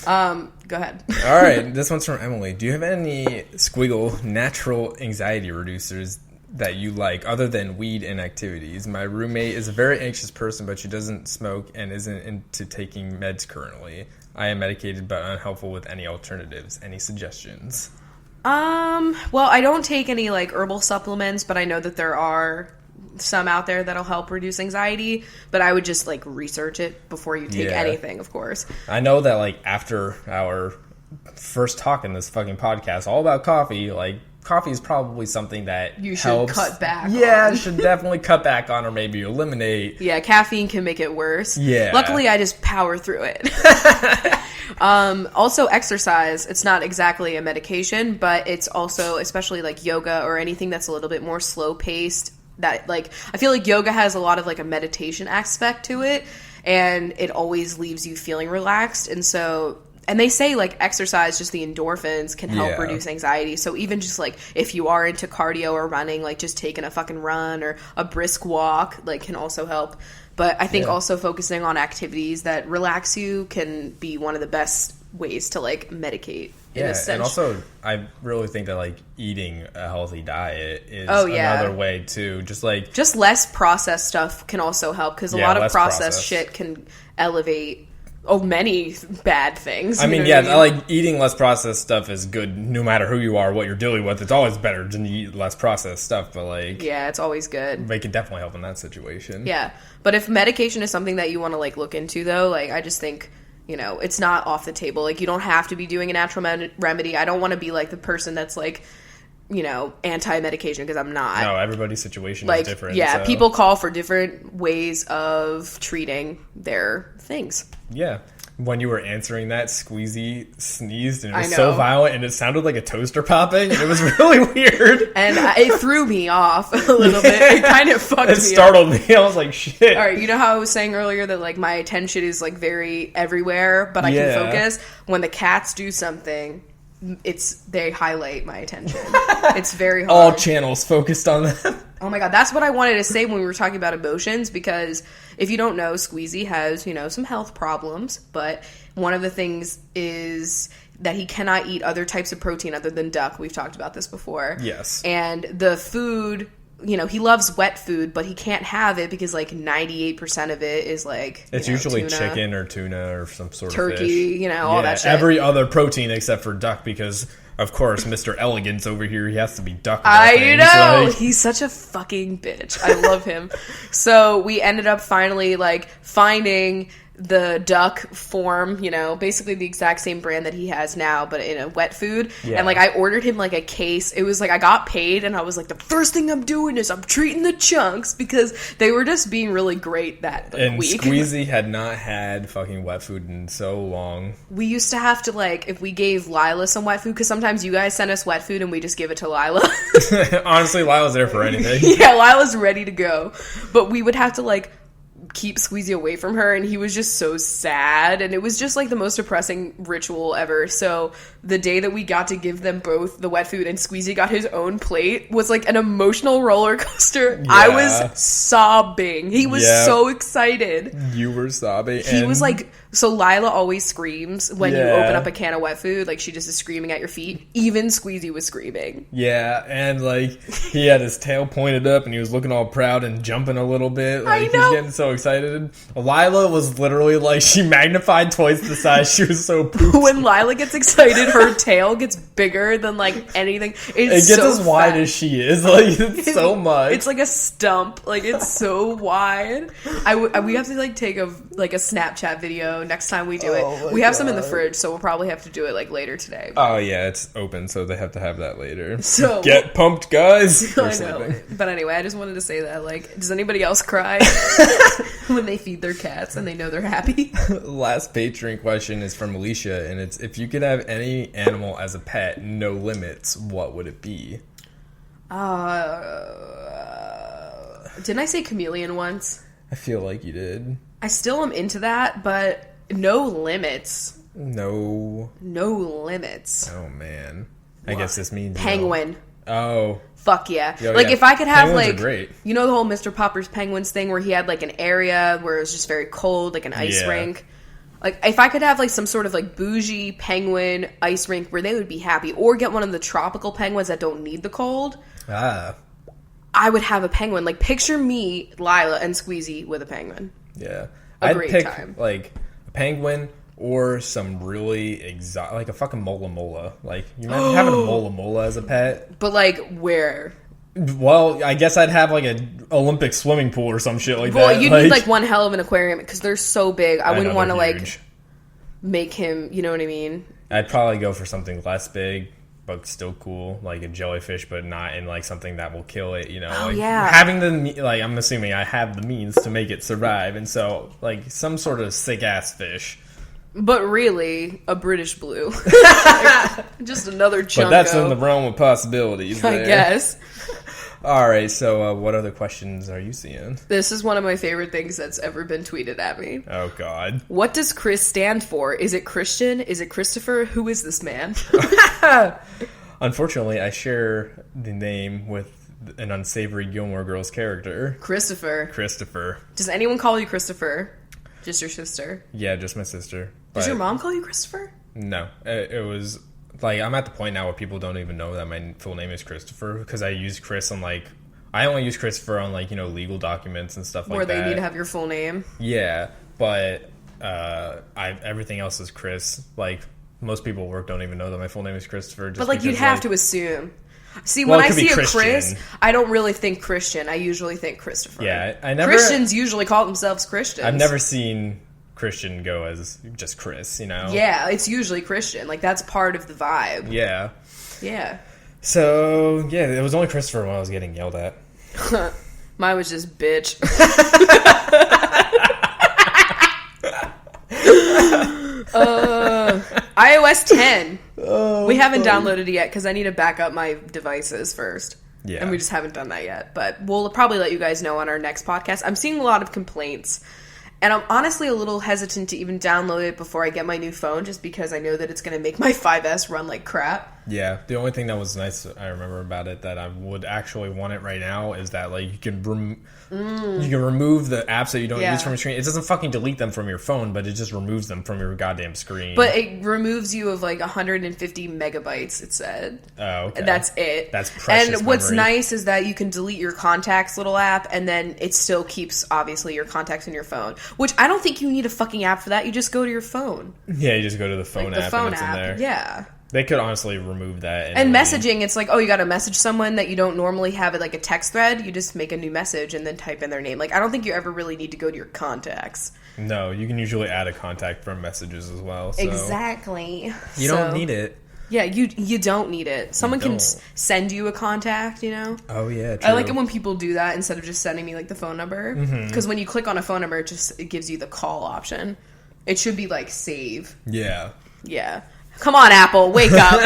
Go ahead. All right, this one's from Emily. Do you have any squiggle natural anxiety reducers that you like other than weed and activities? My roommate is a very anxious person, but she doesn't smoke and isn't into taking meds currently. I am medicated but unhelpful with any alternatives. Any suggestions? Well, I don't take any like herbal supplements, but I know that there are some out there that'll help reduce anxiety, but I would just like research it before you take anything, of course. I know that like after our first talk in this fucking podcast all about coffee, like coffee is probably something that you should helps. cut back on. Should definitely cut back on or maybe eliminate. Yeah, caffeine can make it worse. Yeah. Luckily, I just power through it. Also, exercise. It's not exactly a medication, but it's also, especially like yoga or anything that's a little bit more slow paced. That like, I feel like yoga has a lot of like a meditation aspect to it, and it always leaves you feeling relaxed. And so, and they say like exercise, just the endorphins can help reduce anxiety. So even just like if you are into cardio or running, like just taking a fucking run or a brisk walk, like can also help. But I think also focusing on activities that relax you can be one of the best ways to like medicate. Yeah, and also I really think that like eating a healthy diet is another way too. Just less processed stuff can also help, because a lot of processed shit can elevate many bad things. I mean, like eating less processed stuff is good no matter who you are, what you're dealing with. It's always better to eat less processed stuff, but like... Yeah, it's always good. They can definitely help in that situation. Yeah, but if medication is something that you want to like look into though, like I just think... You know, it's not off the table. Like, you don't have to be doing a natural remedy. I don't want to be, like, the person that's, like, you know, anti-medication, because I'm not. No, everybody's situation is different. Yeah, so. People call for different ways of treating their things. Yeah. When you were answering that, Squeezy sneezed, and it was so violent, and it sounded like a toaster popping, and it was really weird. And it threw me off a little bit. It kind of fucked me up. It startled me. I was like, shit. All right, you know how I was saying earlier that, like, my attention is, like, very everywhere, but I can focus? When the cats do something... they highlight my attention. It's very hard. All channels focused on them. Oh my god, that's what I wanted to say when we were talking about emotions, because if you don't know, Squeezy has, you know, some health problems, but one of the things is that he cannot eat other types of protein other than duck. We've talked about this before. Yes. And the food... You know, he loves wet food, but he can't have it because, like, 98% of it is, like, it's usually chicken or tuna or some sort turkey, of fish. You know, all that shit. Every other protein except for duck, because, of course, Mr. Elegance over here, he has to be duck. I know! Like... He's such a fucking bitch. I love him. So we ended up finally, like, finding... the duck form, you know, basically the exact same brand that he has now, but in a wet food. Yeah. And, like, I ordered him, like, a case. It was, like, I got paid, and I was like, the first thing I'm doing is I'm treating the chunks, because they were just being really great that week. And Squeezy had not had fucking wet food in so long. We used to have to, like, if we gave Lila some wet food, because sometimes you guys send us wet food and we just give it to Lila. Honestly, Lila's there for anything. Yeah, Lila's ready to go. But we would have to, like, keep Squeezy away from her, and he was just so sad, and it was just like the most depressing ritual ever. So the day that we got to give them both the wet food and Squeezy got his own plate was like an emotional roller coaster. Yeah. I was sobbing. He was so excited. You were sobbing. He was like, so Lila always screams when you open up a can of wet food, like she just is screaming at your feet. Even Squeezy was screaming. Yeah, and like he had his tail pointed up and he was looking all proud and jumping a little bit. Like, he's getting so excited. Lila was literally like, she magnified twice the size. She was so pooped. When Lila gets excited, her tail gets bigger than like anything. It gets so as wide as she is. Like, it's so much. It's like a stump. Like, it's so wide. We have to like take a Snapchat video next time we do it. We have some in the fridge, so we'll probably have to do it like later today. Oh yeah, it's open, so they have to have that later. So get pumped, guys. I know. But anyway, I just wanted to say that, like, does anybody else cry when they feed their cats and they know they're happy? Last Patron question is from Alicia, and it's, if you could have any animal as a pet, no limits, what would it be? Didn't I say chameleon once? I feel like you did. I still am into that, but no limits. No limits. Oh, man. I guess this means... Penguin. Oh. Fuck yeah. If I could have, penguins like... are great. You know the whole Mr. Popper's Penguins thing where he had, like, an area where it was just very cold, like an ice rink? Like, if I could have, like, some sort of, like, bougie penguin ice rink where they would be happy, or get one of the tropical penguins that don't need the cold, I would have a penguin. Like, picture me, Lila, and Squeezy with a penguin. Yeah. I'd pick, like, a penguin or some really exotic, like a fucking mola mola. Like, you imagine having a mola mola as a pet? But, like, where? Well, I guess I'd have, like, an Olympic swimming pool or some shit like that. Well, you'd need, like, one hell of an aquarium, because they're so big. I wouldn't want to, like, huge. make him, you know what I mean? I'd probably go for something less big, but still cool, like a jellyfish, but not in, like, something that will kill it, you know? Oh, like, yeah. Having the, like, I'm assuming I have the means to make it survive, and so, like, some sort of sick-ass fish. But really, a British blue. Like, just another chunko. But that's in the realm of possibilities there. I guess. Alright, so what other questions are you seeing? This is one of my favorite things that's ever been tweeted at me. Oh, God. What does Chris stand for? Is it Christian? Is it Christopher? Who is this man? Unfortunately, I share the name with an unsavory Gilmore Girls character. Christopher. Does anyone call you Christopher? Just your sister? Yeah, just my sister. Does your mom call you Christopher? No. It was... Like, I'm at the point now where people don't even know that my full name is Christopher, because I use Chris on, like... I only use Christopher on, like, you know, legal documents and stuff like that. Where they need to have your full name. Yeah, but everything else is Chris. Like, most people at work don't even know that my full name is Christopher. Just but, like, you'd have to assume. See, well, when I see a Christian. Chris, I don't really think Christian. I usually think Christopher. Yeah, I never... Christians usually call themselves Christians. I've never seen Christian go as just Chris, you know? Yeah, it's usually Christian. Like, that's part of the vibe. Yeah. Yeah. So, yeah, it was only Christopher when I was getting yelled at. Mine was just bitch. iOS 10. Oh, we haven't downloaded it yet because I need to back up my devices first. Yeah. And we just haven't done that yet. But we'll probably let you guys know on our next podcast. I'm seeing a lot of complaints. And I'm honestly a little hesitant to even download it before I get my new phone, just because I know that it's going to make my 5S run like crap. Yeah, the only thing that was nice I remember about it that I would actually want it right now is that, like, you can remove the apps that you don't use from your screen. It doesn't fucking delete them from your phone, but it just removes them from your goddamn screen. But it removes you of like 150 megabytes, it said. Oh, okay. That's it. That's precious And what's memory. nice is that you can delete your contacts little app, and then it still keeps, obviously, your contacts in your phone. Which I don't think you need a fucking app for that. You just go to your phone. Yeah, you just go to the phone app and it's in there. Yeah. They could honestly remove that. And messaging, it's like, oh, you got to message someone that you don't normally have it like a text thread. You just make a new message and then type in their name. Like, I don't think you ever really need to go to your contacts. No, you can usually add a contact from messages as well. So Exactly. You don't need it. Yeah, you don't need it. Someone can send you a contact, you know? Oh, yeah, true. I like it when people do that instead of just sending me, like, the phone number. Because when you click on a phone number, it gives you the call option. It should be, like, save. Yeah. Yeah. Come on, Apple, wake up.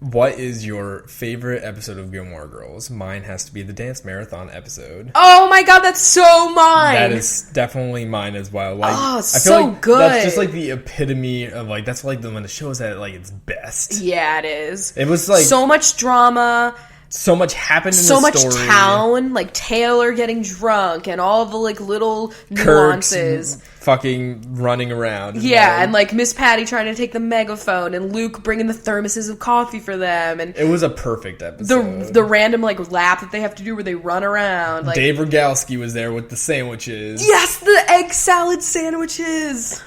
What is your favorite episode of Gilmore Girls? Mine has to be the dance marathon episode. Oh my god, that's so mine! That is definitely mine as well. Like, oh, I feel so like good. That's just like the epitome of like, that's like when the show is at like its best. Yeah, it is. It was like so much drama. So much happened in so the much story. Town, like Taylor getting drunk and all the like little nuances. Kurt's fucking running around. Yeah, and like Miss Patty trying to take the megaphone and Luke bringing the thermoses of coffee for them, and it was a perfect episode. The random like lap that they have to do where they run around. Like, Dave Rogalski was there with the sandwiches. Yes, the egg salad sandwiches.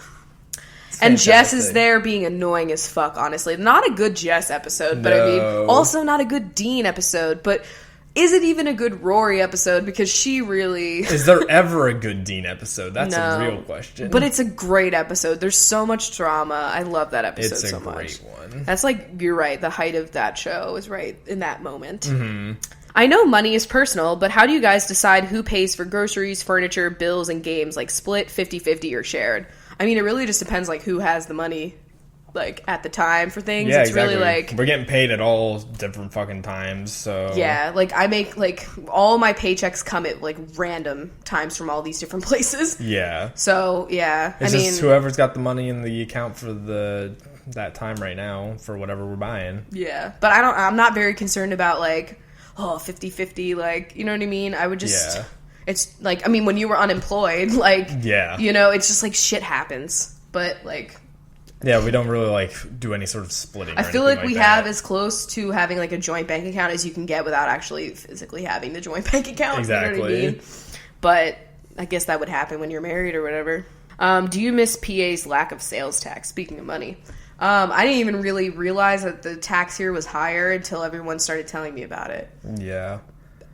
And Jess is there being annoying as fuck, honestly. Not a good Jess episode, but I mean, also not a good Dean episode, but is it even a good Rory episode? Because she really... Is there ever a good Dean episode? That's a real question. But it's a great episode. There's so much drama. I love that episode so much. It's a great one. That's like, you're right, the height of that show is right in that moment. Mm-hmm. I know money is personal, but how do you guys decide who pays for groceries, furniture, bills, and games? Like split, 50-50, or shared? I mean, it really just depends, like, who has the money, like, at the time for things. Yeah, it's exactly. really, like... We're getting paid at all different fucking times, so... Yeah, like, I make, like, all my paychecks come at, like, random times from all these different places. Yeah. So, yeah, it's just whoever's got the money in the account for that time right now for whatever we're buying. Yeah, but I'm not very concerned about, like, 50-50, like, you know what I mean? I would just... Yeah. It's, like, I mean, when you were unemployed, like, yeah, you know, it's just, like, shit happens. But, like... Yeah, we don't really, like, do any sort of splitting. I feel like we have as close to having, like, a joint bank account as you can get without actually physically having the joint bank account. Exactly. You know what I mean? But I guess that would happen when you're married or whatever. Do you miss PA's lack of sales tax? Speaking of money. I didn't even really realize that the tax here was higher until everyone started telling me about it. Yeah.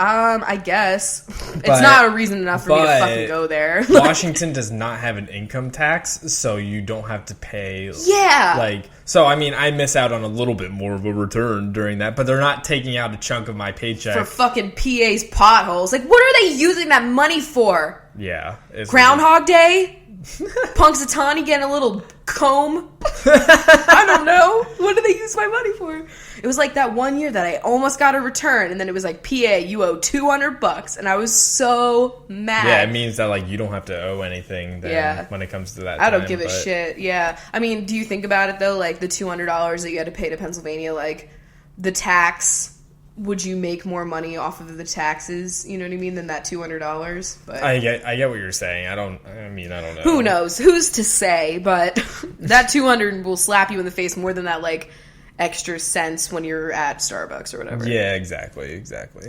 I guess. It's not a reason enough for me to fucking go there. Washington does not have an income tax, so you don't have to pay. Yeah. So, I mean, I miss out on a little bit more of a return during that, but they're not taking out a chunk of my paycheck. For fucking PA's potholes. Like, what are they using that money for? Yeah. Groundhog Day? Punxsutawney getting a little comb? I don't know. What do they use my money for? It was like that one year that I almost got a return, and then it was like, PA, you owe $200, and I was so mad. Yeah, it means that like you don't have to owe anything then when it comes to that I don't give a shit. Yeah. I mean, do you think about it though? Like the $200 that you had to pay to Pennsylvania, like the tax, would you make more money off of the taxes, you know what I mean, than that $200? But I get what you're saying. I don't know. Who knows? Who's to say? But that $200 will slap you in the face more than that like extra cents when you're at Starbucks or whatever. Yeah, exactly.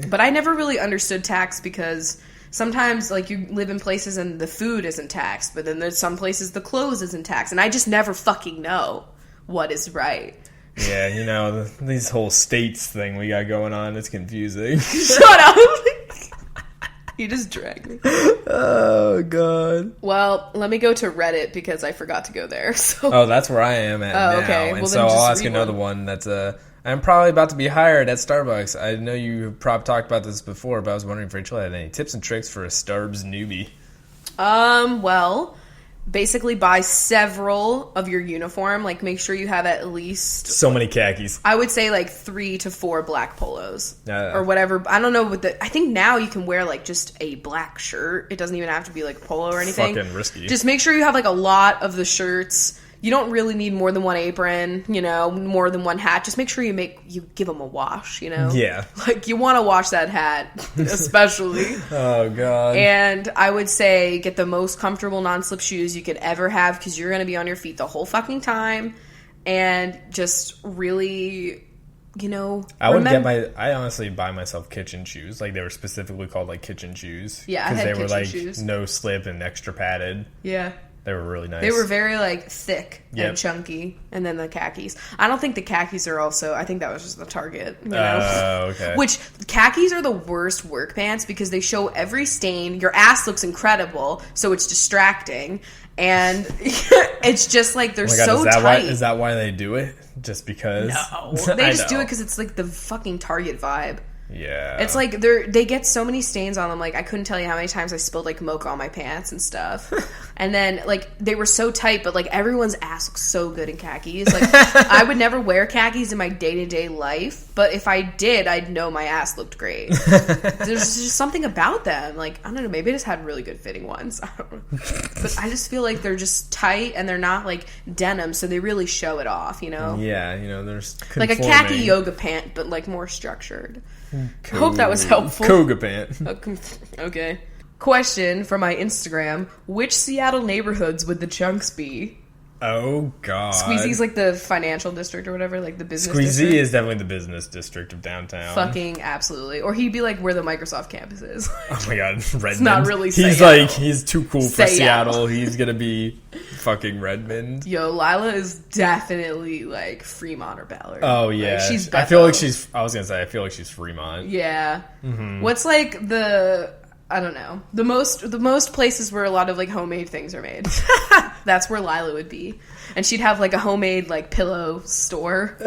But I never really understood tax because sometimes like you live in places and the food isn't taxed, but then there's some places the clothes isn't taxed, and I just never fucking know what is right. Yeah, you know, these whole states thing we got going on, it's confusing. Shut up! You just dragged me. Oh, God. Well, let me go to Reddit because I forgot to go there. So. Oh, that's where I am at now. Okay. And well, so I'll ask another one that's... I'm probably about to be hired at Starbucks. I know you probably talked about this before, but I was wondering if Rachel had any tips and tricks for a Starbs newbie. Well... Basically, buy several of your uniform. Like, make sure you have at least... So many khakis. I would say, like, 3 to 4 black polos. Or whatever. I don't know what I think now you can wear, like, just a black shirt. It doesn't even have to be, like, polo or anything. Fucking risky. Just make sure you have, like, a lot of the shirts. You don't really need more than one apron, you know, more than one hat. Just make sure you give them a wash, you know? Yeah. Like, you want to wash that hat, especially. Oh, God. And I would say get the most comfortable non-slip shoes you could ever have because you're going to be on your feet the whole fucking time. And just really, you know... I honestly buy myself kitchen shoes. Like, they were specifically called, like, kitchen shoes. Yeah, I had because they were, like, shoes. no slip and extra padded. Yeah. They were really nice. They were very, like, thick and chunky. And then the khakis. I don't think the khakis are also... I think that was just the Target. You know? Okay. Which, khakis are the worst work pants because they show every stain. Your ass looks incredible, so it's distracting. And it's just, like, they're so tight. Is that why they do it? Just because? No. They just do it because it's, like, the fucking Target vibe. Yeah. It's like they get so many stains on them. Like, I couldn't tell you how many times I spilled, like, mocha on my pants and stuff. And then, like, they were so tight, but, like, everyone's ass looks so good in khakis. Like, I would never wear khakis in my day-to-day life, but if I did, I'd know my ass looked great. There's just something about them. Like, I don't know, maybe I just had really good fitting ones. I don't know. But I just feel like they're just tight, and they're not, like, denim, so they really show it off, you know? Yeah, you know, there's like a khaki yoga pant, but, like, more structured. I hope that was helpful. Koga pant. Okay. Question from my Instagram. Which Seattle neighborhoods would the chunks be? Oh, God. Squeezy's like the financial district or whatever, like the business Squeezy district. is definitely the business district of downtown. Fucking absolutely. Or he'd be like where the Microsoft campus is. Oh my God, Redmond. It's not really He's too cool for Seattle. He's gonna be fucking Redmond. Yo, Lila is definitely like Fremont or Ballard. Oh yeah. Like, she's I feel like she's Fremont. Yeah. Mm-hmm. What's like I don't know. The most places where a lot of like homemade things are made. That's where Lila would be. And she'd have like a homemade like pillow store.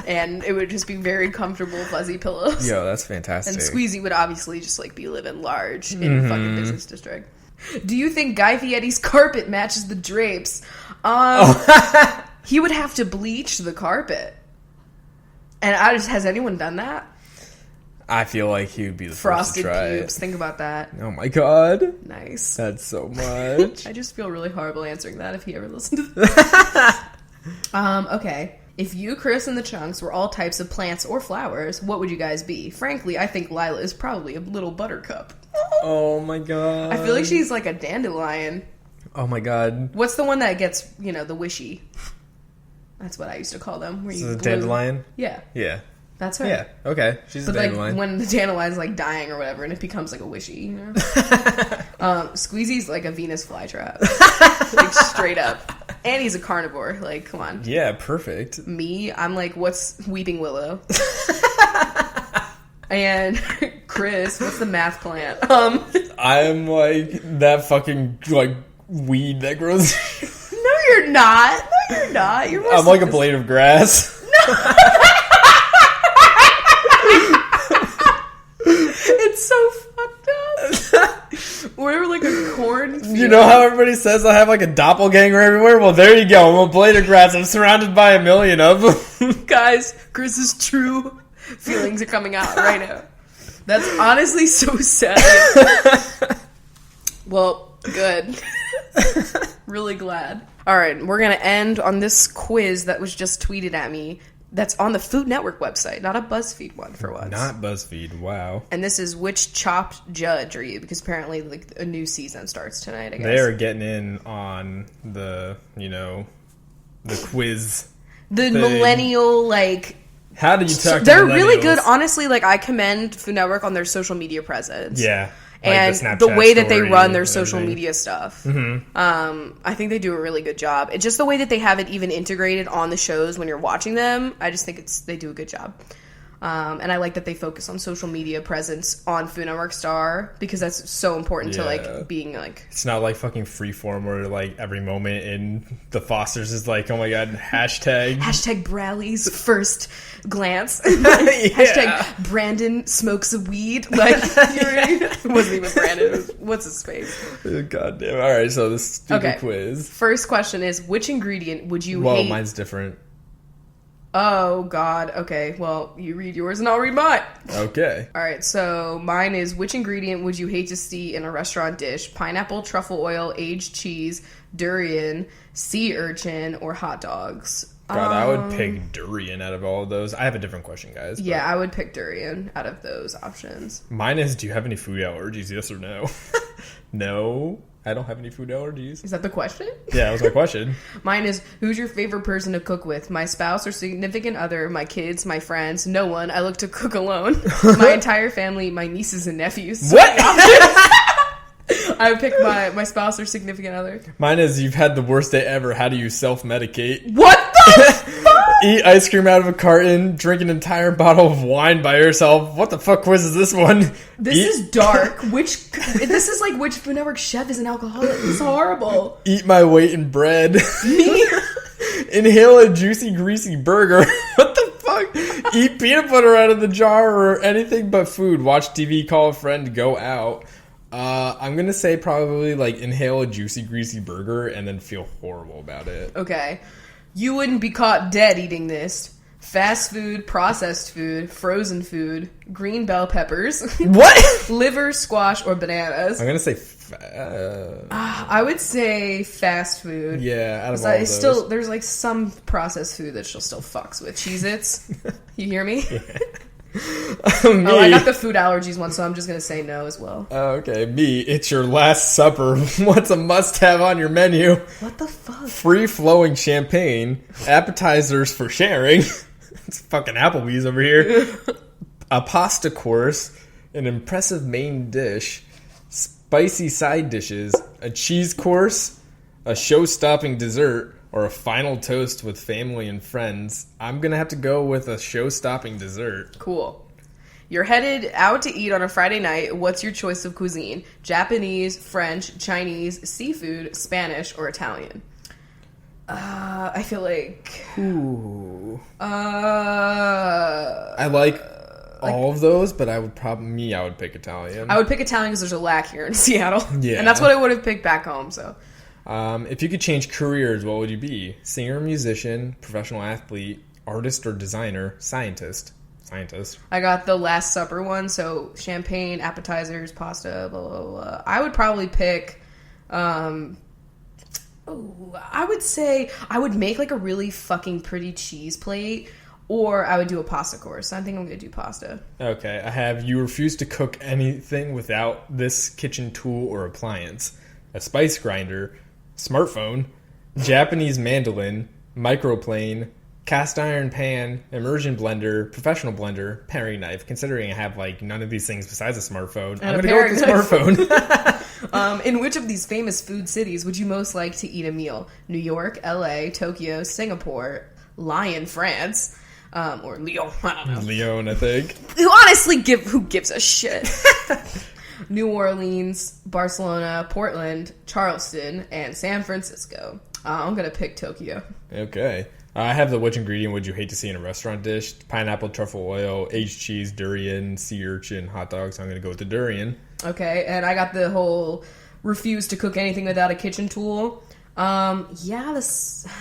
And it would just be very comfortable, fuzzy pillows. Yo, that's fantastic. And Squeezy would obviously just like be living large in the fucking business district. Do you think Guy Fieri's carpet matches the drapes? He would have to bleach the carpet. And has anyone done that? I feel like he would be the Frosted first to try pubes. it. Think about that. Oh my God. Nice. That's so much. I just feel really horrible answering that if he ever listened to this. Okay. If you, Chris, and the Chunks were all types of plants or flowers, what would you guys be? Frankly, I think Lila is probably a little buttercup. Oh my God. I feel like she's like a dandelion. Oh my God. What's the one that gets, the wishy? That's what I used to call them. Where So the dandelion? Yeah. Yeah. That's her. Yeah, okay. She's but a like dandelion. when the dandelion's like dying or whatever, and it becomes like a wishy, you know. Squeezy's like a Venus flytrap, like straight up, and he's a carnivore. Like, come on. Yeah, perfect. Me, I'm like, what's Weeping Willow? And Chris, what's the math plant? I'm like that fucking like weed that grows. No, you're not. No, you're not. You're more I'm like a blade of grass. It's so fucked up. We're like a cornfield. You know how everybody says I have like a doppelganger everywhere? Well, there you go. I'm a blade of grass. I'm surrounded by a million of them. Guys, Chris's true feelings are coming out right now. That's honestly so sad. Well, good. Really glad. All right, we're going to end on this quiz that was just tweeted at me. That's on the Food Network website, not a BuzzFeed one for once. Not BuzzFeed, wow. And this is which chopped judge are you? Because apparently like a new season starts tonight, I guess. They're getting in on the, you know, the quiz. The thing. Millennial, like... How do you talk to They're really good. millennials? Honestly, like, I commend Food Network on their social media presence. Yeah. And Like the Snapchat way that they story run their and social everything. media stuff. Mm-hmm. I think they do a really good job. It's just the way that they have it even integrated on the shows when you're watching them. I just think they do a good job. And I like that they focus on social media presence on Food Network Star because that's so important to like being like. It's not like fucking Freeform where like every moment in the Fosters is like, oh my god, hashtag Bradley's first glance. Hashtag Brandon smokes a weed. Like, it wasn't even Brandon. It was, what's his face? God damn. All right, so this stupid quiz. First question is, which ingredient would you hate? Well, mine's different. Oh, God. Okay, well, you read yours and I'll read mine. Okay. All right, so mine is, which ingredient would you hate to see in a restaurant dish? Pineapple, truffle oil, aged cheese, durian, sea urchin, or hot dogs? God, I would pick durian out of all of those. I have a different question, guys. Yeah, I would pick durian out of those options. Mine is, do you have any food allergies? Yes or no? No, I don't have any food allergies. Is that the question? Yeah, that was my question. Mine is, who's your favorite person to cook with? My spouse or significant other, my kids, my friends, no one. I look to cook alone. My entire family, my nieces and nephews. What? I would pick my spouse or significant other. Mine is, you've had the worst day ever. How do you self-medicate? What the fuck? Eat ice cream out of a carton. Drink an entire bottle of wine by yourself. What the fuck quiz is this one? This is dark. This is like which Food Network chef is an alcoholic. It's horrible. Eat my weight in bread. Me? Inhale a juicy, greasy burger. What the fuck? Eat peanut butter out of the jar or anything but food. Watch TV, call a friend, go out. I'm gonna say probably like inhale a juicy, greasy burger and then feel horrible about it. Okay. You wouldn't be caught dead eating this. Fast food, processed food, frozen food, green bell peppers. What? Liver, squash, or bananas. I'm gonna say I would say fast food. yeah, out of all of those. There's like some processed food that she'll still fucks with. Cheez-Its. You hear me? Me. Oh, I got the food allergies one, so I'm just gonna say no as well. Okay, me. It's your last supper. What's a must-have on your menu? What the fuck? Free-flowing champagne, appetizers for sharing. It's fucking Applebee's over here. A pasta course, an impressive main dish, spicy side dishes, a cheese course, a show-stopping dessert, or a final toast with family and friends. I'm gonna have to go with a show-stopping dessert. Cool. You're headed out to eat on a Friday night. What's your choice of cuisine? Japanese, French, Chinese, seafood, Spanish, or Italian? I feel like... Ooh. I like all of those, but I would pick Italian. I would pick Italian because there's a lack here in Seattle. Yeah. And that's what I would have picked back home, so... If you could change careers, what would you be? Singer, musician, professional athlete, artist or designer, scientist. I got the Last Supper one, so champagne, appetizers, pasta, blah, blah, blah. I would probably pick... I would say I would make like a really fucking pretty cheese plate, or I would do a pasta course. I think I'm going to do pasta. Okay, I have you refuse to cook anything without this kitchen tool or appliance. A spice grinder, smartphone, Japanese mandolin, microplane, cast iron pan, immersion blender, professional blender, paring knife. Considering I have like none of these things besides a smartphone, I'm going to go with the smartphone. In which of these famous food cities would you most like to eat a meal? New York, LA, Tokyo, Singapore, Lyon, France, or Lyon, I don't know. Lyon, I think. Honestly, who gives a shit? New Orleans, Barcelona, Portland, Charleston, and San Francisco. I'm going to pick Tokyo. Okay. I have the which ingredient would you hate to see in a restaurant dish? Pineapple, truffle oil, aged cheese, durian, sea urchin, hot dogs. I'm going to go with the durian. Okay, and I got the whole refuse to cook anything without a kitchen tool. Smartphone.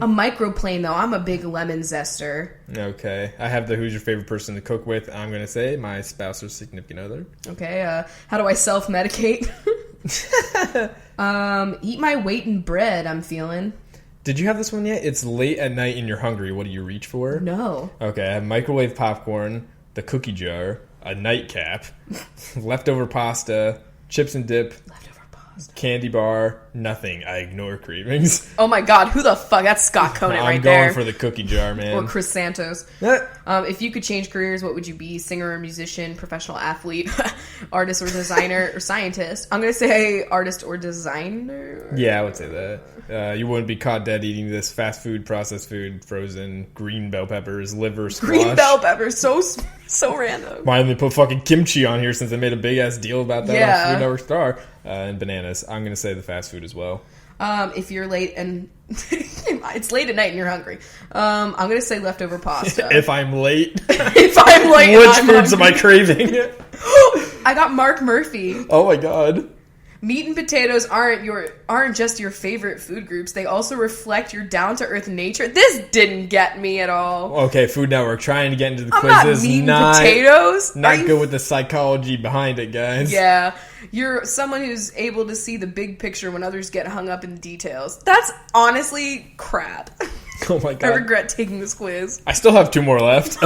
A microplane, though. I'm a big lemon zester. Okay. I have the who's your favorite person to cook with. I'm going to say my spouse or significant other. Okay, how do I self-medicate? Eat my weight in bread, I'm feeling. Did you have this one yet? It's late at night and you're hungry. What do you reach for? No. Okay, I have microwave popcorn, the cookie jar, a nightcap, leftover pasta, chips and dip, candy bar, nothing. I ignore cravings. Oh my god, who the fuck? That's Scott Conant right there. I'm going for the cookie jar, man. Or Chris Santos. If you could change careers, what would you be? Singer or musician, professional athlete, artist or designer, or scientist? I'm going to say artist or designer. Yeah, I would say that. You wouldn't be caught dead eating this fast food, processed food, frozen, green bell peppers, liver, squash. Green bell peppers, so random. Why didn't they put fucking kimchi on here since they made a big ass deal about that on Food Network Star? And bananas. I'm going to say the fast food as well. If you're late and it's late at night and you're hungry, I'm going to say leftover pasta. If I'm late? If I'm late, which foods am I craving? I got Mark Murphy. Oh my god. Meat and potatoes aren't just your favorite food groups. They also reflect your down-to-earth nature. This didn't get me at all. Okay, Food Network, trying to get into the quizzes. I'm not meat and potatoes. Not good with the psychology behind it, guys. Yeah. You're someone who's able to see the big picture when others get hung up in the details. That's honestly crap. Oh my god. I regret taking this quiz. I still have 2 more left.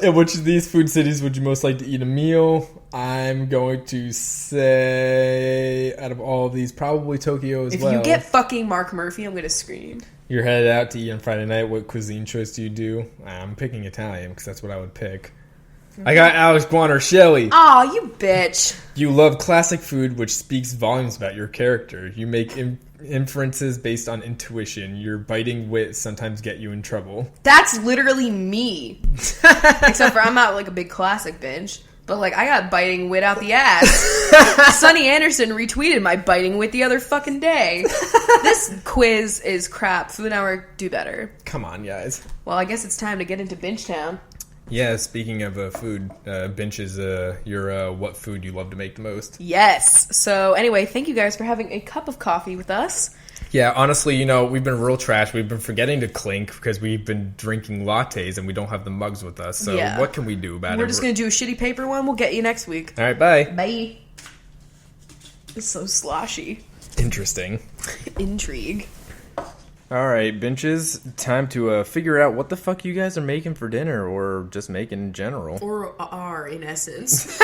In which of these food cities would you most like to eat a meal? I'm going to say, out of all of these, probably Tokyo as well. If you get fucking Mark Murphy, I'm going to scream. You're headed out to eat on Friday night. What cuisine choice do you do? I'm picking Italian because that's what I would pick. I got Alex Guanarcelli. Aw, you bitch. You love classic food, which speaks volumes about your character. You make inferences based on intuition. Your biting wit sometimes get you in trouble. That's literally me. Except for I'm not like a big classic binge. But like I got biting wit out the ass. Sonny Anderson retweeted my biting wit the other fucking day. This quiz is crap. Food Network, do better. Come on, guys. Well, I guess it's time to get into Binge Town. Yeah, speaking of food, Binge is your what food you love to make the most. Yes. So anyway, thank you guys for having a cup of coffee with us. Yeah, honestly, we've been real trash. We've been forgetting to clink because we've been drinking lattes and we don't have the mugs with us. So what can we do about it? We're just going to do a shitty paper one. We'll get you next week. All right, bye. Bye. It's so sloshy. Interesting. Intrigue. All right, benches, time to figure out what the fuck you guys are making for dinner or just making in general. Or are, in essence.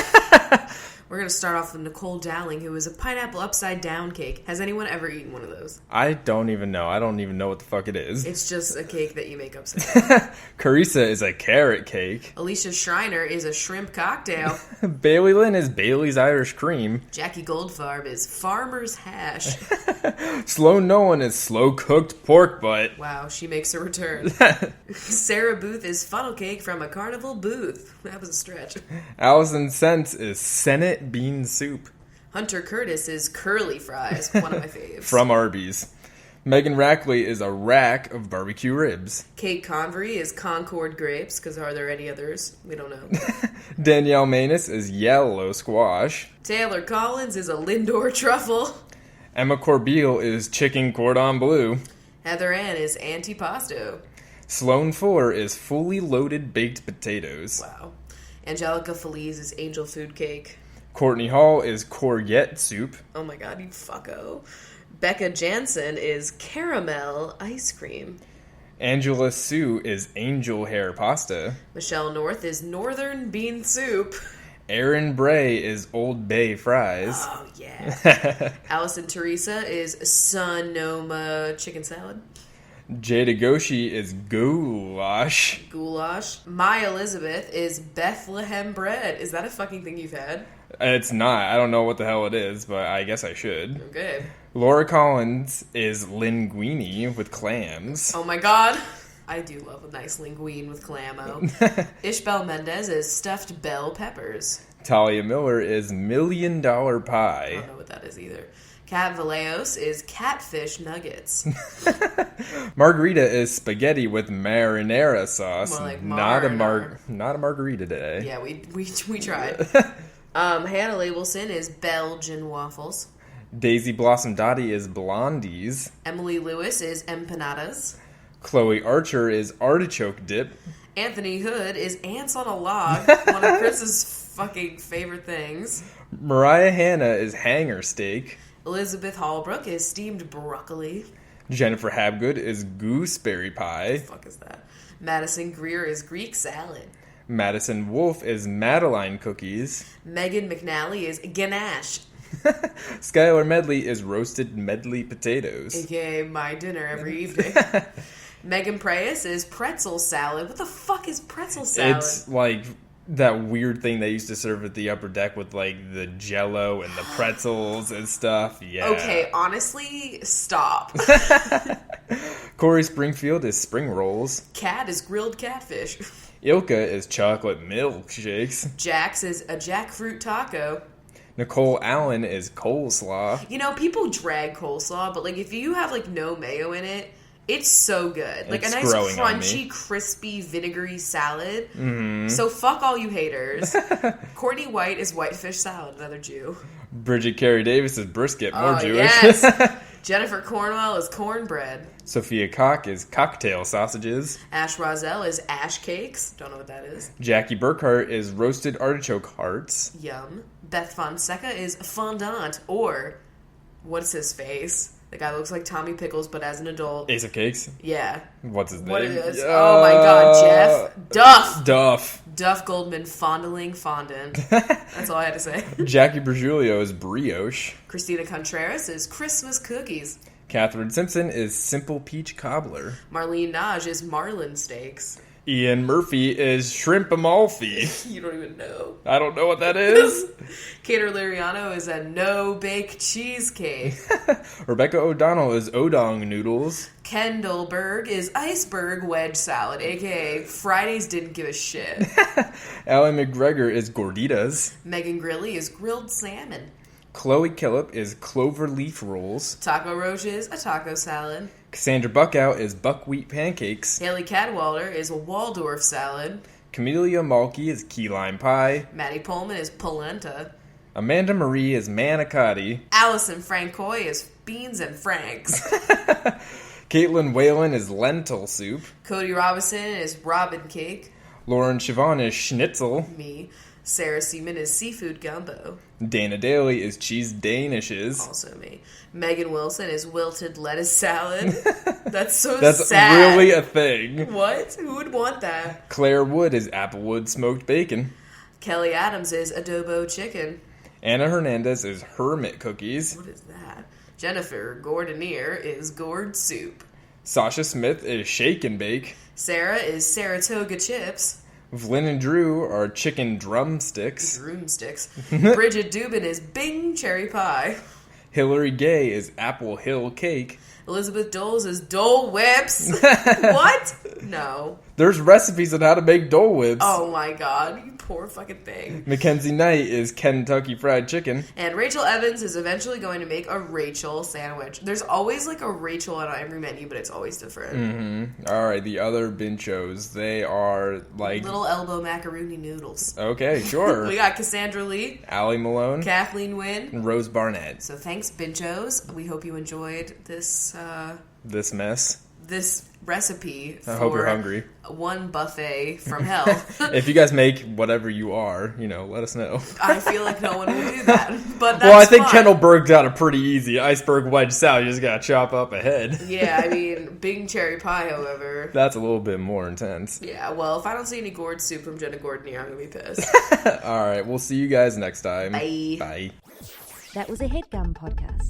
We're going to start off with Nicole Dowling, who is a pineapple upside down cake. Has anyone ever eaten one of those? I don't even know. I don't even know what the fuck it is. It's just a cake that you make upside down. Carissa is a carrot cake. Alicia Schreiner is a shrimp cocktail. Bailey Lynn is Bailey's Irish cream. Jackie Goldfarb is farmer's hash. Sloan Nolan is slow-cooked pork butt. Wow, she makes a return. Sarah Booth is funnel cake from a carnival booth. That was a stretch. Allison Sense is Senate bean soup. Hunter Curtis is curly fries, one of my faves. From Arby's. Megan Rackley is a rack of barbecue ribs. Kate Convery is Concord grapes, because are there any others? We don't know. Danielle Manus is yellow squash. Taylor Collins is a Lindor truffle. Emma Corbeil is chicken cordon bleu. Heather Ann is antipasto. Sloan Fuller is fully loaded baked potatoes. Wow. Angelica Feliz is angel food cake. Courtney Hall is courgette soup. Oh my god, you fucko. Becca Jansen is caramel ice cream. Angela Sue is angel hair pasta. Michelle North is northern bean soup. Aaron Bray is Old Bay fries. Oh, yeah. Allison Teresa is Sonoma chicken salad. Jada Goshi is goulash. Goulash. My Elizabeth is Bethlehem bread. Is that a fucking thing you've had? It's not. I don't know what the hell it is, but I guess I should. Okay. Laura Collins is linguine with clams. Oh my god. I do love a nice linguine with clamo. Ishbel Mendez is stuffed bell peppers. Talia Miller is $1 million pie. I don't know what that is either. Kat Valeos is catfish nuggets. Margarita is spaghetti with marinara sauce. More like not a marinara. not a margarita today. Yeah, we tried. Hannah Labelson is Belgian waffles. Daisy Blossom Dottie is blondies. Emily Lewis is empanadas. Chloe Archer is artichoke dip. Anthony Hood is ants on a log, one of Chris's fucking favorite things. Mariah Hanna is hanger steak. Elizabeth Hallbrook is steamed broccoli. Jennifer Habgood is gooseberry pie. What the fuck is that? Madison Greer is Greek salad. Madison Wolfe is Madeline cookies. Megan McNally is ganache. Skylar Medley is roasted medley potatoes. AKA my dinner every evening. Megan Preyes is pretzel salad. What the fuck is pretzel salad? It's like that weird thing they used to serve at the upper deck with like the jello and the pretzels and stuff. Yeah. Okay, honestly, stop. Corey Springfield is spring rolls. Cat is grilled catfish. Ilka is chocolate milkshakes. Jax is a jackfruit taco. Nicole Allen is coleslaw. You know, people drag coleslaw, but like if you have like no mayo in it, it's so good. Like It's a nice growing on me. crunchy, crispy, vinegary salad. Mm-hmm. So fuck all you haters. Courtney White is whitefish salad, another Jew. Bridget Carey Davis is brisket, more Jewish. Yes. Jennifer Cornwell is cornbread. Sophia Koch is cocktail sausages. Ash Rozelle is ash cakes. Don't know what that is. Jackie Burkhart is roasted artichoke hearts. Yum. Beth Fonseca is fondant, or what's his face? The guy looks like Tommy Pickles, but as an adult. Ace of Cakes? Yeah. What's his name? What it is? Oh my god, Jeff. Duff. Duff Goldman fondling fondant. That's all I had to say. Jackie Bergiulio is brioche. Christina Contreras is Christmas cookies. Catherine Simpson is simple peach cobbler. Marlene Naj is marlin steaks. Ian Murphy is shrimp amalfi. You don't even know. I don't know what that is. Cater Liriano is a no-bake cheesecake. Rebecca O'Donnell is odong noodles. Kendall Berg is iceberg wedge salad, a.k.a. Fridays didn't give a shit. Allie McGregor is gorditas. Megan Grilly is grilled salmon. Chloe Killip is clover leaf rolls. Taco Roche is a taco salad. Cassandra Buckout is buckwheat pancakes. Haley Cadwallader is a Waldorf salad. Camellia Malky is key lime pie. Maddie Pullman is polenta. Amanda Marie is manicotti. Allison Francois is beans and franks. Caitlin Whalen is lentil soup. Cody Robinson is robin cake. Lauren Siobhan is schnitzel. Me. Sarah Seaman is seafood gumbo. Dana Daly is cheese danishes. Also me. Megan Wilson is wilted lettuce salad. That's so That's sad. really a thing. What? Who would want that? Claire Wood is applewood smoked bacon. Kelly Adams is adobo chicken. Anna Hernandez is hermit cookies. What is that? Jennifer Gordonier is gourd soup. Sasha Smith is shake and bake. Sarah is Saratoga chips. Vlyn and Drew are chicken drumsticks. Broomsticks. Bridget Dubin is Bing cherry pie. Hillary Gay is apple hill cake. Elizabeth Doles is Dole Whips. What? No. There's recipes on how to make Dole Whips. Oh my god, you poor fucking thing. Mackenzie Knight is Kentucky Fried Chicken. And Rachel Evans is eventually going to make a Rachel sandwich. There's always like a Rachel on every menu, but it's always different. Mm-hmm. Alright, the other binchos, they are like... Little elbow macaroni noodles. Okay, sure. We got Cassandra Lee, Allie Malone, Kathleen Wynn, and Rose Barnett. So thanks, Binchos. We hope you enjoyed this This mess. this recipe I hope you're hungry. One buffet from hell. If you guys make whatever you are, let us know. I feel like no one will do that, but that's well, I think fun. Kendall Berg got it pretty easy. Iceberg wedge salad, you just gotta chop up a head. Yeah, I mean, Bing cherry pie, however, that's a little bit more intense. Yeah, well, if I don't see any gourd soup from Jenna Gordon here, I'm gonna be pissed. All right, we'll see you guys next time. Bye. Bye. That was a HeadGum podcast.